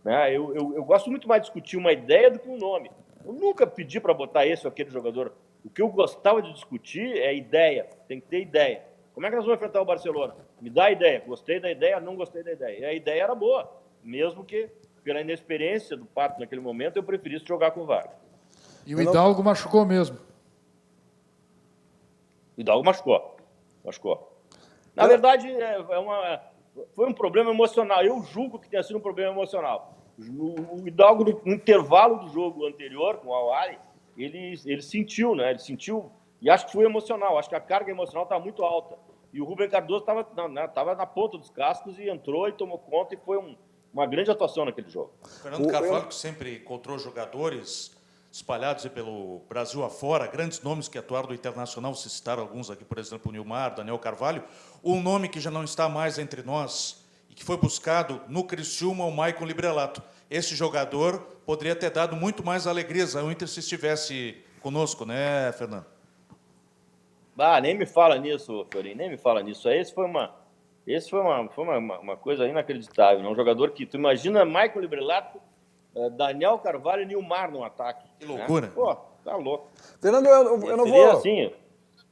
Né? Eu gosto muito mais de discutir uma ideia do que um nome. Eu nunca pedi para botar esse ou aquele jogador. O que eu gostava de discutir é ideia. Tem que ter ideia. Como é que nós vamos enfrentar o Barcelona? Me dá a ideia. Gostei da ideia, não gostei da ideia. E a ideia era boa, mesmo que, pela inexperiência do Pato naquele momento, eu preferisse jogar com o Vargas. E o Hidalgo machucou mesmo. O Hidalgo machucou. Na verdade, foi um problema emocional. Eu julgo que tenha sido um problema emocional. O Hidalgo, no intervalo do jogo anterior, com o Al-Ahly, ele sentiu, né? Ele sentiu. E acho que foi emocional, acho que a carga emocional estava muito alta. E o Rubem Cardoso estava na ponta dos cascos e entrou e tomou conta e foi uma grande atuação naquele jogo. Fernando Carvalho, que sempre encontrou jogadores espalhados pelo Brasil afora, grandes nomes que atuaram do Internacional, se citaram alguns aqui, por exemplo, o Nilmar, Daniel Carvalho. Um nome que já não está mais entre nós e que foi buscado no Criciúma, o Maicon Librelato. Esse jogador poderia ter dado muito mais alegrias ao Inter se estivesse conosco, né, Fernando? Nem me fala nisso, Fiorinho, nem me fala nisso. Esse foi uma coisa inacreditável, né? Um jogador que, tu imagina, Michael Librelato, Daniel Carvalho e Nilmar no ataque. Que loucura. Né? Pô, tá louco. Fernando, eu não Seria vou... assim.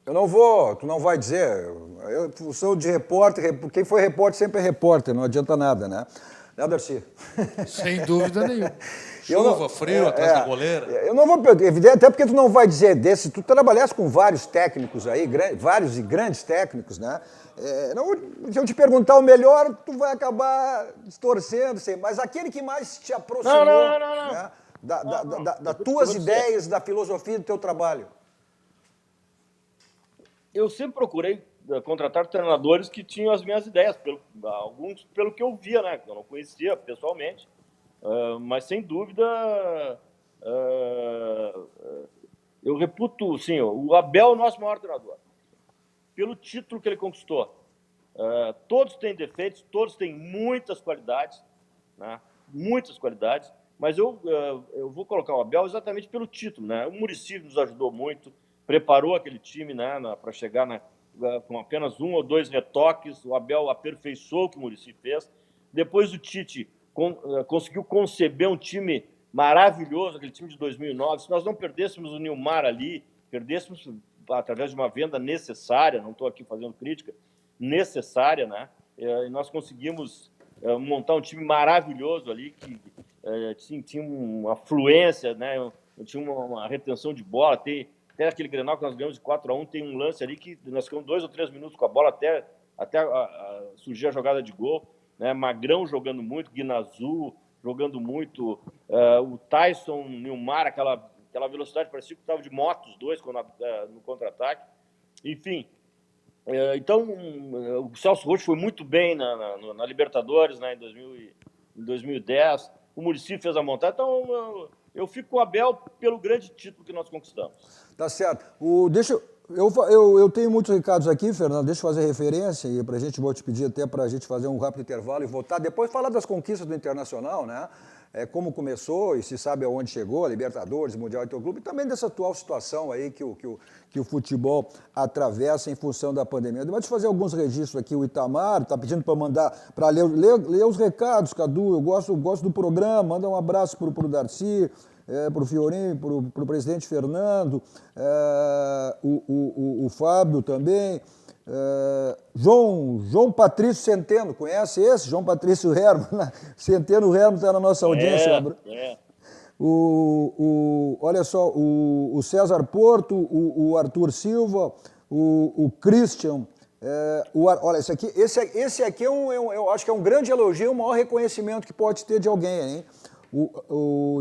Eu não vou, tu não vai dizer, eu sou de repórter, quem foi repórter sempre é repórter, não adianta nada, né? Né, Darcy? Sem dúvida nenhuma. Chuva, frio, atrás da goleira. Eu não vou, evidente, até porque tu não vai dizer desse, tu trabalhaste com vários técnicos aí, vários e grandes técnicos, né? Se eu te perguntar o melhor, tu vai acabar distorcendo, mas aquele que mais te aproximou, Não. né? Das tuas ideias, da filosofia do teu trabalho. Eu sempre procurei contratar treinadores que tinham as minhas ideias, alguns pelo que eu via, né? Que eu não conhecia pessoalmente. Mas, sem dúvida, eu reputo, sim, o Abel é o nosso maior treinador, pelo título que ele conquistou. Todos têm defeitos, todos têm muitas qualidades, né? Muitas qualidades, mas eu vou colocar o Abel exatamente pelo título, né? O Muricy nos ajudou muito, preparou aquele time, né, para chegar com apenas 1 ou 2 retoques. O Abel aperfeiçoou o que o Muricy fez. Depois o Tite conseguiu conceber um time maravilhoso, aquele time de 2009. Se nós não perdêssemos o Nilmar ali, perdêssemos através de uma venda necessária, não estou aqui fazendo crítica, necessária, né? E nós conseguimos montar um time maravilhoso ali, que tinha uma fluência, né? Tinha uma retenção de bola, até aquele Grenal que nós ganhamos de 4-1, tem um lance ali que nós ficamos 2 ou 3 minutos com a bola até surgir a jogada de gol, né? Magrão jogando muito, Guinazu jogando muito, o Tyson, Nilmar, aquela velocidade, parecia que estava de moto os dois no contra-ataque. Enfim, então o Celso Roth foi muito bem na Libertadores, né, em 2010. O Muricy fez a montagem, então eu fico com o Abel pelo grande título que nós conquistamos. Tá certo. Eu tenho muitos recados aqui, Fernando, deixa eu fazer referência e pra gente, vou te pedir até para a gente fazer um rápido intervalo e voltar. Depois falar das conquistas do Internacional, né? Como começou e se sabe aonde chegou, Libertadores, Mundial Interclube, e também dessa atual situação aí que o futebol atravessa em função da pandemia. Deixa eu fazer alguns registros aqui. O Itamar está pedindo para mandar, para ler os recados, Cadu. Eu gosto do programa, manda um abraço para o Darcy, para o Fiorinho, para o presidente Fernando, o Fábio também. João Patrício Centeno, conhece esse? João Patrício Hermo, Centeno Hermo está na nossa audiência. Olha só, o César Porto, o Arthur Silva, o Christian. Olha, esse aqui eu acho que é um grande elogio, o maior reconhecimento que pode ter de alguém, hein?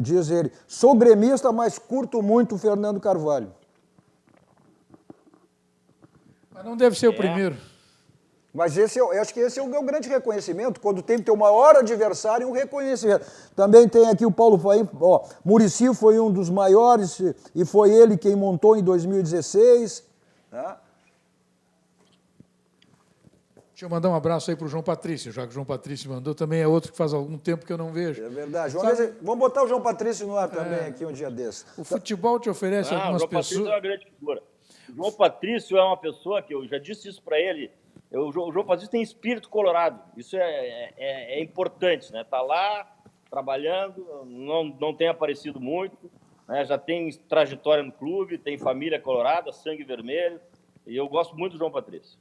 Diz ele, sou gremista, mas curto muito o Fernando Carvalho. Mas não deve ser o primeiro. Mas eu acho que esse é o grande reconhecimento, quando tem teu maior adversário, um reconhecimento. Também tem aqui o Paulo Faim, Muricy foi um dos maiores e foi ele quem montou em 2016. Né? Deixa eu mandar um abraço aí para o João Patrício, já que o João Patrício mandou, também é outro que faz algum tempo que eu não vejo. É verdade. Vamos botar o João Patrício no ar também aqui um dia desse. O futebol te oferece algumas pessoas... O João Patrício é uma grande figura. O João Patrício é uma pessoa que eu já disse isso para ele. O João Patrício tem espírito colorado. Isso é importante, né? Tá lá trabalhando, não tem aparecido muito, né? Já tem trajetória no clube, tem família colorada, sangue vermelho. E eu gosto muito do João Patrício.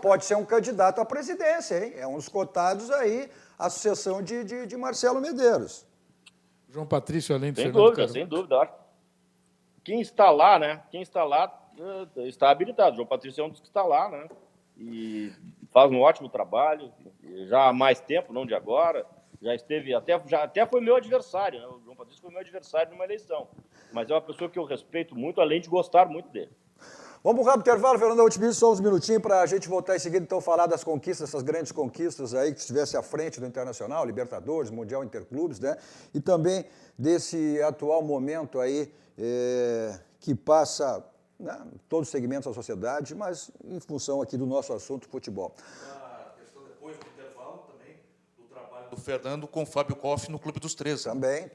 Pode ser um candidato à presidência, hein? É um dos cotados aí, a sucessão de Marcelo Medeiros. João Patrício, além de Fernando Carvalho. Sem dúvida. Quem está lá, né? Está habilitado. O João Patrício é um dos que está lá, né? E faz um ótimo trabalho, já há mais tempo, não de agora. Já esteve, até foi meu adversário, né? O João Patrício foi meu adversário numa eleição. Mas é uma pessoa que eu respeito muito, além de gostar muito dele. Vamos para o rápido intervalo, Fernando, eu vou te pedir só uns minutinhos para a gente voltar em seguida, então, falar das conquistas, essas grandes conquistas aí que estivesse à frente do Internacional, Libertadores, Mundial Interclubes, né? E também desse atual momento aí que passa, né, todos os segmentos da sociedade, mas em função aqui do nosso assunto, futebol. A questão depois do intervalo também, do trabalho do Fernando com o Fábio Koff no Clube dos 13. Também.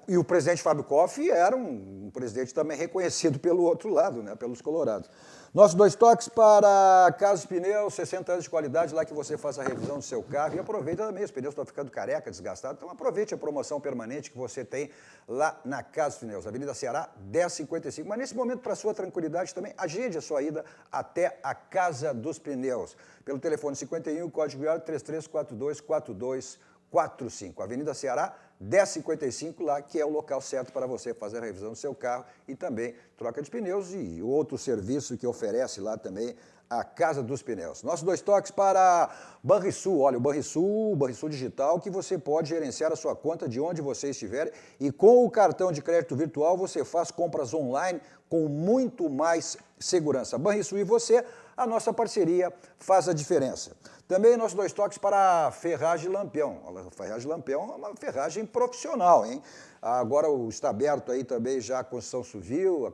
E o presidente Fábio Koff era um presidente também reconhecido pelo outro lado, né, pelos colorados. Nossos 2 toques para Casas Pneus, 60 anos de qualidade, lá que você faça a revisão do seu carro. E aproveita também, os pneus estão ficando careca, desgastados, então aproveite a promoção permanente que você tem lá na Casas Pneus, Avenida Ceará, 1055. Mas nesse momento, para sua tranquilidade também, agende a sua ida até a Casa dos Pneus, pelo telefone 51, código de área 33424245. Avenida Ceará, 1055, lá que é o local certo para você fazer a revisão do seu carro e também troca de pneus e outro serviço que oferece lá também a Casa dos Pneus. Nossos 2 toques para Banrisul. Olha, o Banrisul Digital, que você pode gerenciar a sua conta de onde você estiver e com o cartão de crédito virtual você faz compras online com muito mais segurança. Banrisul e você, a nossa parceria faz a diferença. Também nossos 2 toques para a Ferragem Lampião. A Ferragem Lampião é uma ferragem profissional, hein? Agora está aberto aí também já a construção civil,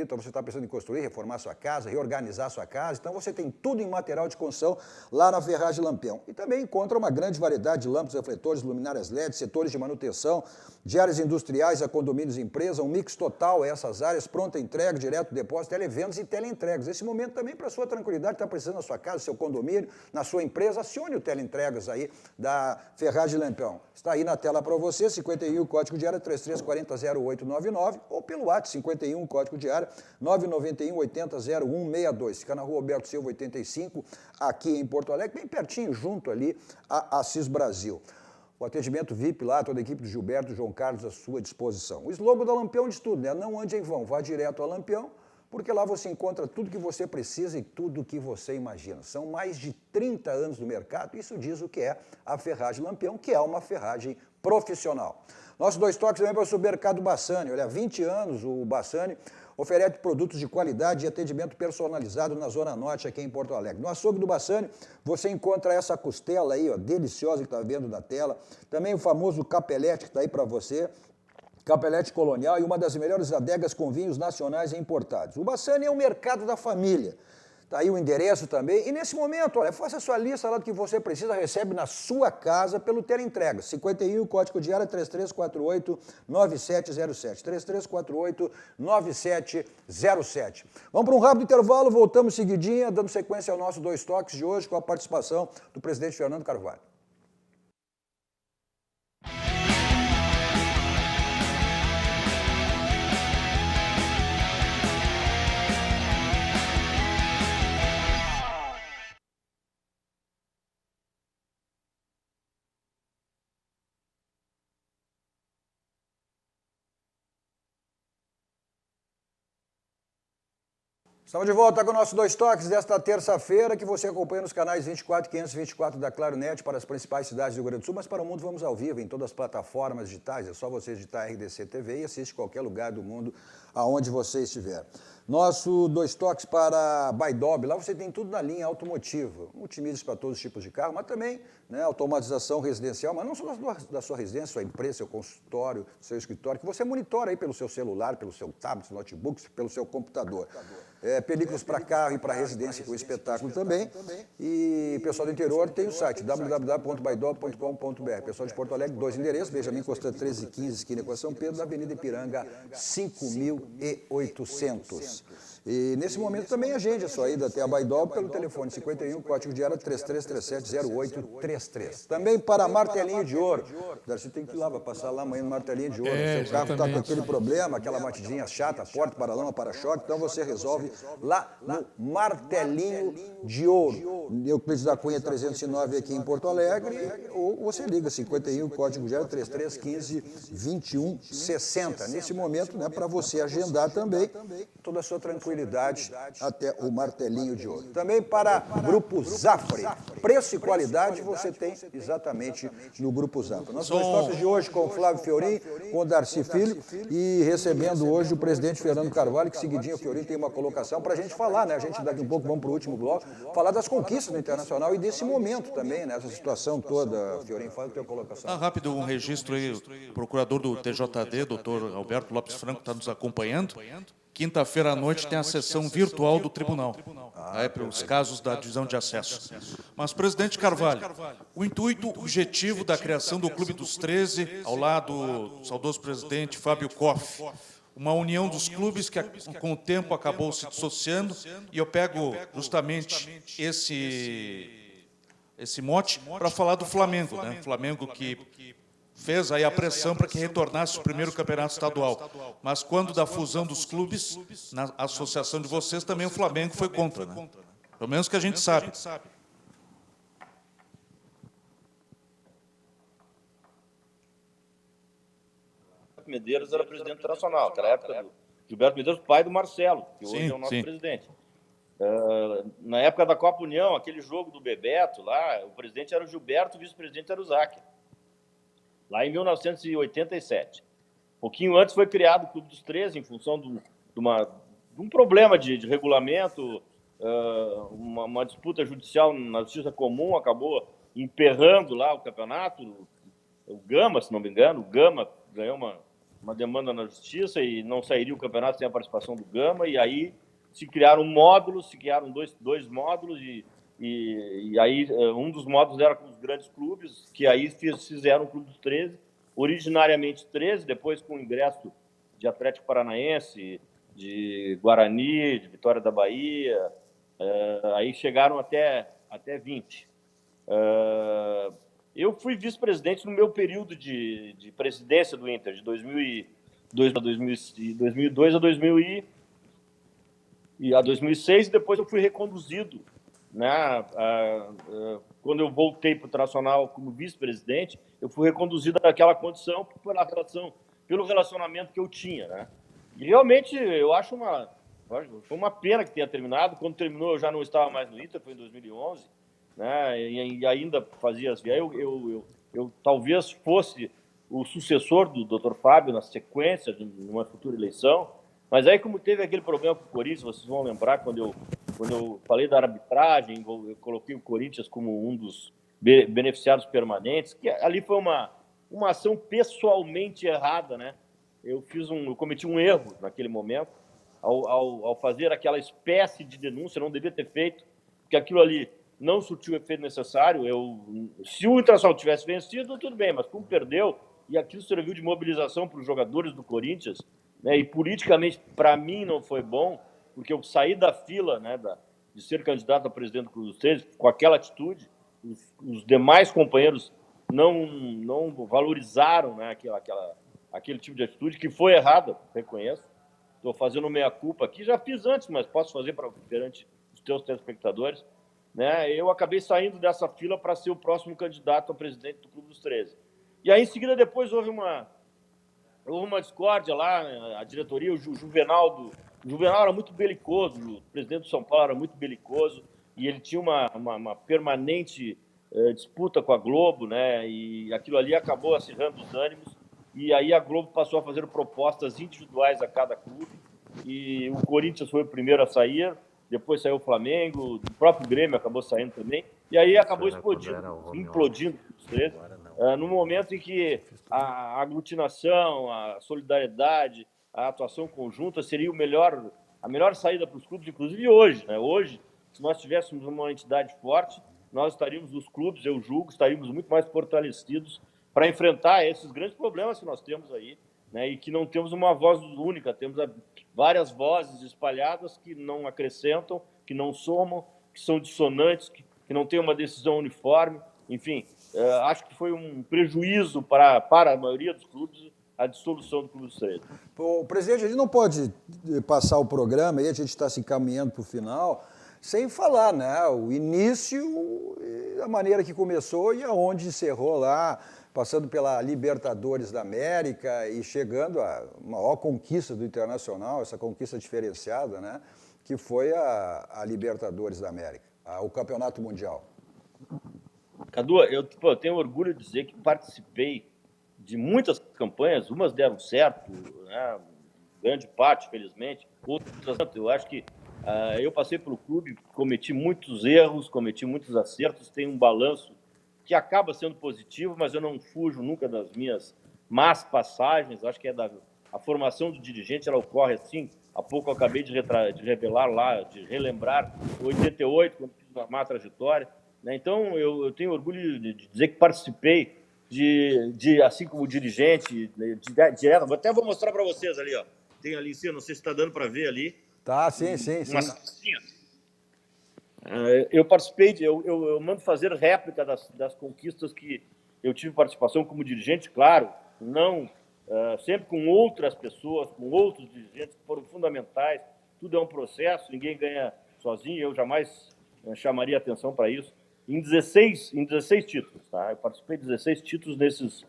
então você está pensando em construir, reformar sua casa, reorganizar sua casa, então você tem tudo em material de construção lá na Ferragem Lampião. E também encontra uma grande variedade de lâmpadas, refletores, luminárias LED, setores de manutenção, de áreas industriais a condomínios e empresas, um mix total a essas áreas, pronta entrega, direto depósito, televendas e teleentregas. Nesse momento também, para sua tranquilidade, está precisando na sua casa, no seu condomínio, na sua empresa, acione o teleentregas aí da Ferragem Lampião. Está aí na tela para você, 51, código de área 33400899 ou pelo WhatsApp 51, código de área 991800162. Fica na rua Alberto Silva 85, aqui em Porto Alegre, bem pertinho, junto ali a Assis Brasil. O atendimento VIP lá, toda a equipe do Gilberto e João Carlos à sua disposição. O slogan da Lampião diz tudo, né? Não ande em vão, vá direto a Lampião, porque lá você encontra tudo que você precisa e tudo que você imagina. São mais de 30 anos no mercado, isso diz o que é a Ferragem Lampião, que é uma ferragem profissional. Nossos 2 toques também para o supermercado Bassani. Olha, há 20 anos o Bassani oferece produtos de qualidade e atendimento personalizado na Zona Norte, aqui em Porto Alegre. No açougue do Bassani, você encontra essa costela aí, ó, deliciosa, que está vendo na tela. Também o famoso capelete, que está aí para você. Capelete colonial e uma das melhores adegas com vinhos nacionais e importados. O Bassani é o mercado da família. Está aí o endereço também. E nesse momento, olha, faça a sua lista lá do que você precisa, recebe na sua casa pelo teleentrega. 51, código de área 3348-9707. 3348-9707. Vamos para um rápido intervalo, voltamos seguidinha, dando sequência ao nosso 2 toques de hoje com a participação do presidente Fernando Carvalho. Estamos de volta com o nosso 2 toques desta terça-feira, que você acompanha nos canais 24 e 524 da Claro Net para as principais cidades do Rio Grande do Sul, mas para o mundo vamos ao vivo em todas as plataformas digitais, é só você digitar RDC TV e assiste qualquer lugar do mundo aonde você estiver. Nosso 2 toques para Baidob, lá você tem tudo na linha automotiva, multimídias para todos os tipos de carro, mas também, né, automatização residencial, mas não só da sua residência, sua empresa, seu consultório, seu escritório, que você monitora aí pelo seu celular, pelo seu tablet, notebook, pelo seu computador. Películas para carro e para residência, com espetáculo também. E pessoal do interior tem o site www.baidob.com.br. Pessoal de Porto Alegre, 2 endereços, Benjamin Constant 1315, esquina com a São Pedro, da Avenida Ipiranga 5800. E nesse momento também agende a sua ida até a Baidob pelo telefone 51, código de área 3337-0833. Também para Martelinho de Ouro. Darcy tem que ir lá, vai passar lá amanhã no Martelinho de Ouro. Seu carro está com aquele problema, aquela batidinha chata, porta, para-lama, para-choque, então você resolve lá no Martelinho de Ouro. Euclides da Cunha 309 aqui em Porto Alegre, ou você liga 51, código de área 3315-2160. Nesse momento, né, para você agendar também toda a sua tranquilidade até o Martelinho de Ouro. Também para Grupo Zafre. Preço e qualidade você tem exatamente no Grupo Zafre. Nossos 2 toques de hoje com o Flávio Fiorin, com o Darcy Filho e recebendo hoje o presidente Fernando Carvalho, que seguidinho o Fiorin tem uma colocação para a gente falar, né? A gente daqui um pouco, vamos para o último bloco, falar das conquistas do Internacional e desse momento também, né? Essa situação toda. Fiorin, fala a tua colocação. Rápido, um registro aí, o procurador do TJD, doutor Alberto Lopes Franco, está nos acompanhando. quinta-feira à noite tem a sessão virtual do tribunal, para os casos da divisão de acesso. Mas, presidente Carvalho, o intuito objetivo da criação do Clube dos 13, ao lado do saudoso presidente Fábio Koff, uma união dos clubes que, com o tempo, acabou se dissociando, e eu pego justamente esse mote para falar do Flamengo, né? Flamengo que fez aí a pressão para que retornasse o primeiro campeonato estadual. Mas quando da fusão dos clubes, na associação de vocês, também o Flamengo foi contra, né? Pelo menos que a gente sabe. Medeiros era presidente internacional, que era a época do Gilberto Medeiros, pai do Marcelo, que hoje é o nosso presidente. Na época da Copa União, aquele jogo do Bebeto lá, o presidente era o Gilberto, o vice-presidente era o Zacher. Lá em 1987. Um pouquinho antes foi criado o Clube dos 13, em função de um problema de regulamento, uma disputa judicial na Justiça Comum, acabou emperrando lá o campeonato. O Gama, se não me engano, o Gama ganhou uma demanda na Justiça e não sairia o campeonato sem a participação do Gama, e aí se criaram módulos, dois módulos, e aí um dos módulos era com os grandes clubes, que aí fizeram o Clube dos 13, originariamente 13, depois com o ingresso de Atlético Paranaense, de Guarani, de Vitória da Bahia, aí chegaram até 20. Eu fui vice-presidente no meu período de presidência do Inter, de 2002 a 2006, e depois eu fui reconduzido, né? Quando eu voltei para o Internacional como vice-presidente, eu fui reconduzido naquela condição pelo relacionamento que eu tinha, né? E realmente eu acho foi uma pena que tenha terminado. Quando terminou, eu já não estava mais no Inter, foi em 2011, né? E ainda fazia as viagens. Eu talvez fosse o sucessor do Dr. Fábio na sequência de uma futura eleição, mas aí, como teve aquele problema com o Corinthians, vocês vão lembrar, quando eu falei da arbitragem, eu coloquei o Corinthians como um dos beneficiários permanentes, que ali foi uma ação pessoalmente errada, né? Eu cometi um erro naquele momento, ao fazer aquela espécie de denúncia, não devia ter feito, porque aquilo ali não surtiu o efeito necessário. Se o Internacional tivesse vencido, tudo bem, mas como perdeu, e aquilo serviu de mobilização para os jogadores do Corinthians, né, e politicamente, para mim, não foi bom, porque eu saí da fila, né, de ser candidato a presidente do Clube dos 13 com aquela atitude. Os demais companheiros não valorizaram, né, aquele tipo de atitude, que foi errada, reconheço. Estou fazendo meia-culpa aqui, já fiz antes, mas posso fazer perante os teus telespectadores. Né? Eu acabei saindo dessa fila para ser o próximo candidato a presidente do Clube dos 13. E aí, em seguida, depois houve uma discórdia lá, a diretoria, o Juvenal era muito belicoso, o presidente do São Paulo era muito belicoso, e ele tinha uma permanente disputa com a Globo, né? E aquilo ali acabou acirrando os ânimos, e aí a Globo passou a fazer propostas individuais a cada clube, e o Corinthians foi o primeiro a sair, depois saiu o Flamengo, o próprio Grêmio acabou saindo também, e aí acabou implodindo os 13, no momento em que a aglutinação, a solidariedade, a atuação conjunta seria a melhor saída para os clubes, inclusive hoje, né? Hoje, se nós tivéssemos uma entidade forte, nós estaríamos, os clubes, eu julgo, estaríamos muito mais fortalecidos para enfrentar esses grandes problemas que nós temos aí, né? E que não temos uma voz única, temos várias vozes espalhadas que não acrescentam, que não somam, que são dissonantes, que não têm uma decisão uniforme. Enfim, acho que foi um prejuízo para a maioria dos clubes a dissolução do Clube dos 13. O presidente, a gente não pode passar o programa, e a gente está se encaminhando para o final, sem falar, né, o início, a maneira que começou e aonde encerrou lá, passando pela Libertadores da América e chegando à maior conquista do Internacional, essa conquista diferenciada, né, que foi a Libertadores da América, o Campeonato Mundial. Cadu, eu tenho orgulho de dizer que participei de muitas campanhas, umas deram certo, né, grande parte, felizmente, outras, eu acho que eu passei pelo clube, cometi muitos erros, cometi muitos acertos, tenho um balanço que acaba sendo positivo, mas eu não fujo nunca das minhas más passagens. Acho que a formação do dirigente ela ocorre assim, há pouco eu acabei de revelar lá, de relembrar, 88, quando fiz uma má trajetória. Né? Então, eu tenho orgulho de dizer que participei assim como dirigente, direto. Até vou mostrar para vocês ali, ó. Tem ali em cima, não sei se está dando para ver ali. Tá, sim. Uma sacinha. Eu participei, eu mando fazer réplica das conquistas que eu tive participação como dirigente, claro, não sempre com outras pessoas, com outros dirigentes que foram fundamentais. Tudo é um processo, ninguém ganha sozinho, eu jamais chamaria atenção para isso. Em 16 títulos, tá? Eu participei de 16 títulos nesses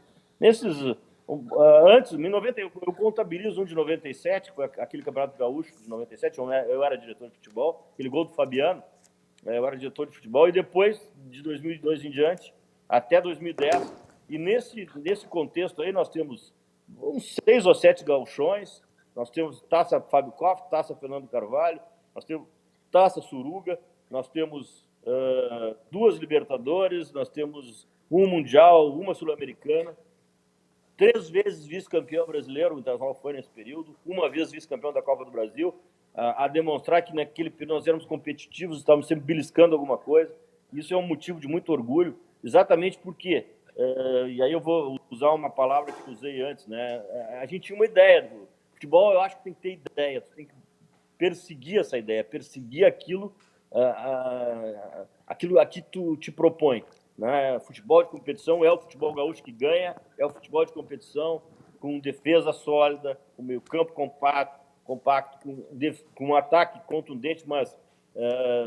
antes, em 90, eu contabilizo um de 97, que foi aquele Campeonato Gaúcho de 97, eu era diretor de futebol, aquele gol do Fabiano, eu era diretor de futebol, e depois, de 2002 em diante, até 2010, e nesse contexto aí nós temos uns 6 ou 7 gauchões, nós temos Taça Fábio Koff, Taça Fernando Carvalho, nós temos Taça Suruga, nós temos 2 Libertadores, nós temos um Mundial, uma Sul-Americana, 3 vezes vice-campeão brasileiro, o Internacional foi nesse período, uma vez vice-campeão da Copa do Brasil, a demonstrar que naquele período nós éramos competitivos, estávamos sempre beliscando alguma coisa. Isso é um motivo de muito orgulho, exatamente porque, e aí eu vou usar uma palavra que usei antes, né? A gente tinha uma ideia do futebol, eu acho que tem que ter ideia, tu tem que perseguir essa ideia, perseguir aquilo a que tu te propõe. Né? Futebol de competição é o futebol gaúcho que ganha, é o futebol de competição com defesa sólida, com meio campo compacto, com um ataque contundente, mas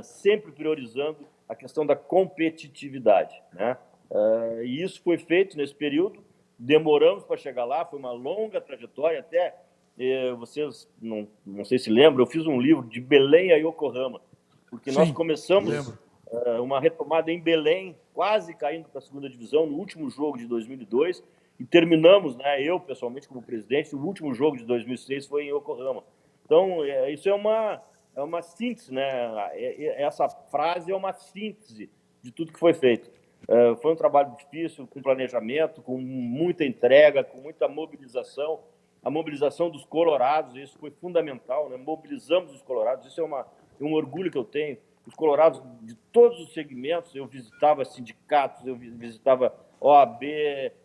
sempre priorizando a questão da competitividade. Né? E isso foi feito nesse período, demoramos para chegar lá, foi uma longa trajetória, até vocês não sei se lembram, eu fiz um livro de Belém a Yokohama, porque nós começamos uma retomada em Belém, quase caindo para a segunda divisão, no último jogo de 2002, e terminamos, né, eu pessoalmente como presidente, o último jogo de 2006 foi em Yokohama. Então, isso é uma síntese, né? Essa frase é uma síntese de tudo que foi feito. Foi um trabalho difícil, com planejamento, com muita entrega, com muita mobilização. A mobilização dos colorados, isso foi fundamental, né? Mobilizamos os colorados, isso é um orgulho que eu tenho. Os colorados de todos os segmentos, eu visitava sindicatos, eu visitava OAB,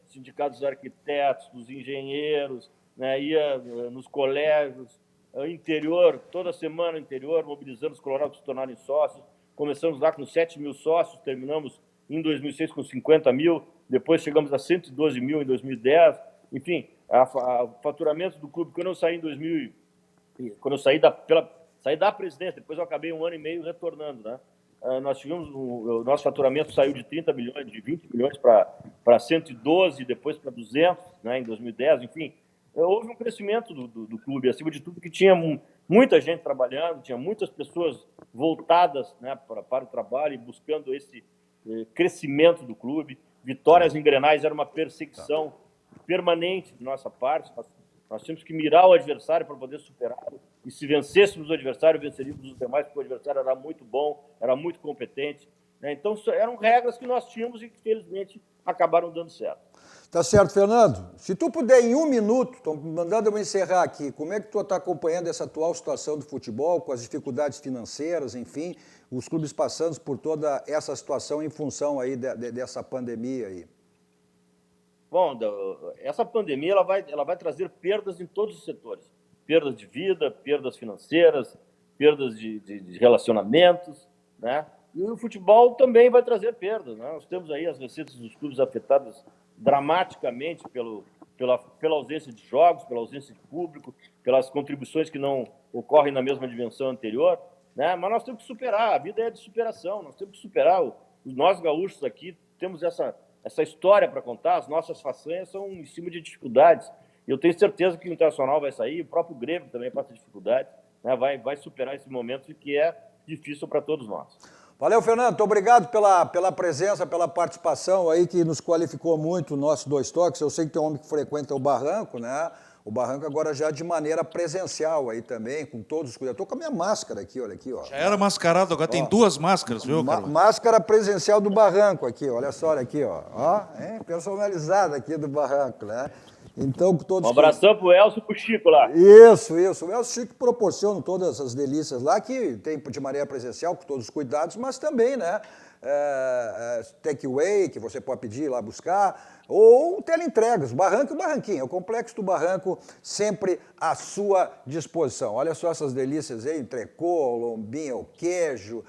sindicatos dos arquitetos, dos engenheiros, né? Ia nos colégios, interior, toda semana no interior, mobilizando os colorados para se tornarem sócios. Começamos lá com 7 mil sócios, terminamos em 2006 com 50 mil, depois chegamos a 112 mil em 2010. Enfim, o faturamento do clube, quando eu saí saí da presidência, depois eu acabei 1 ano e meio retornando, né? Nós tivemos o nosso faturamento saiu de 30 milhões, de 20 milhões para 112, depois para 200, né, em 2010, enfim. Houve um crescimento do clube, acima de tudo, que tinha muita gente trabalhando, tinha muitas pessoas voltadas, né, para o trabalho e buscando esse crescimento do clube. Vitórias em Grenais era uma perseguição permanente de nossa parte. Nós tínhamos que mirar o adversário para poder superá-lo. E se vencêssemos o adversário, venceríamos os demais, porque o adversário era muito bom, era muito competente. Né? Então, eram regras que nós tínhamos e que, felizmente, acabaram dando certo. Tá certo, Fernando. Se tu puder, em 1 minuto, estou mandando eu encerrar aqui, como é que tu está acompanhando essa atual situação do futebol, com as dificuldades financeiras, enfim, os clubes passando por toda essa situação em função aí dessa pandemia aí? Bom, essa pandemia ela vai trazer perdas em todos os setores. Perdas de vida, perdas financeiras, perdas de relacionamentos, né? E o futebol também vai trazer perdas, né? Nós temos aí as receitas dos clubes afetadas dramaticamente pela ausência de jogos, pela ausência de público, pelas contribuições que não ocorrem na mesma dimensão anterior, né? Mas nós temos que superar, a vida é de superação, nós temos que superar. Nós gaúchos aqui temos essa história para contar, as nossas façanhas são em cima de dificuldades. Eu tenho certeza que o Internacional vai sair, o próprio Grêmio também passa dificuldades, né? Vai superar esse momento que é difícil para todos nós. Valeu, Fernando. Muito obrigado pela presença, pela participação aí, que nos qualificou muito o nosso Dois Toques. Eu sei que tem um homem que frequenta o Barranco, né? O Barranco agora já de maneira presencial aí também, com todos os cuidados. Estou com a minha máscara aqui, olha aqui, ó. Já era mascarado, agora tem 2 máscaras, viu, Carlos? Máscara presencial do Barranco aqui, olha só, olha aqui, ó. Personalizada aqui do Barranco, né? Então, todos Um abração pro Elcio e pro Chico lá. Isso. O Elcio Chico proporciona todas essas delícias lá, que tem de maneira presencial, com todos os cuidados, mas também, né? Take away, que você pode pedir ir lá buscar, ou teleentregas, Barranco e Barranquinha, o Complexo do Barranco sempre à sua disposição. Olha só essas delícias aí, entrecô, lombinho, queijo,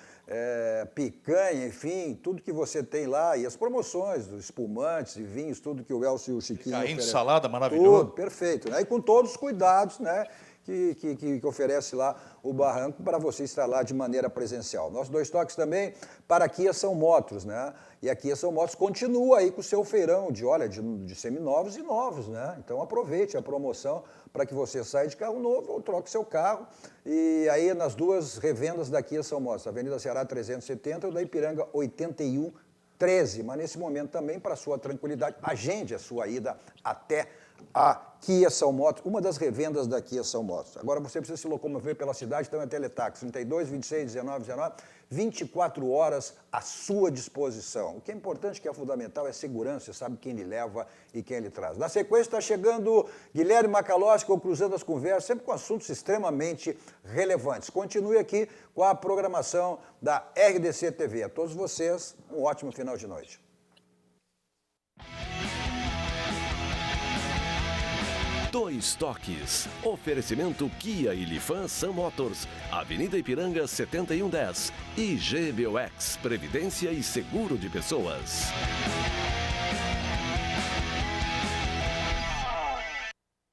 picanha, enfim, tudo que você tem lá, e as promoções dos espumantes e vinhos, tudo que o Elcio e o Chiquinho Picainha, oferecem. salada, maravilhoso. Tudo, perfeito, né? E com todos os cuidados, né? Que oferece lá o Barranco para você estar lá de maneira presencial. Nossos dois toques também para a Kia São Motos, né? E a Kia São Motos continua aí com o seu feirão de seminovos e novos, né? Então aproveite a promoção para que você saia de carro novo ou troque seu carro. E aí nas duas revendas da Kia São Motos, Avenida Ceará 370 e da Ipiranga 8113. Mas nesse momento também, para sua tranquilidade, agende a sua ida até a Kia São Motos, uma das revendas da Kia São Motos. Agora você precisa se locomover pela cidade, então é teletaxi 32, 26, 19, 19, 24 horas à sua disposição. O que é importante, que é fundamental, é segurança, você sabe quem lhe leva e quem lhe traz. Na sequência está chegando Guilherme Macalossi com Cruzando as Conversas, sempre com assuntos extremamente relevantes. Continue aqui com a programação da RDC TV. A todos vocês, um ótimo final de noite. Dois Toques. Oferecimento Kia e Lifan Sam Motors. Avenida Ipiranga 7110. E GBOX. Previdência e Seguro de Pessoas.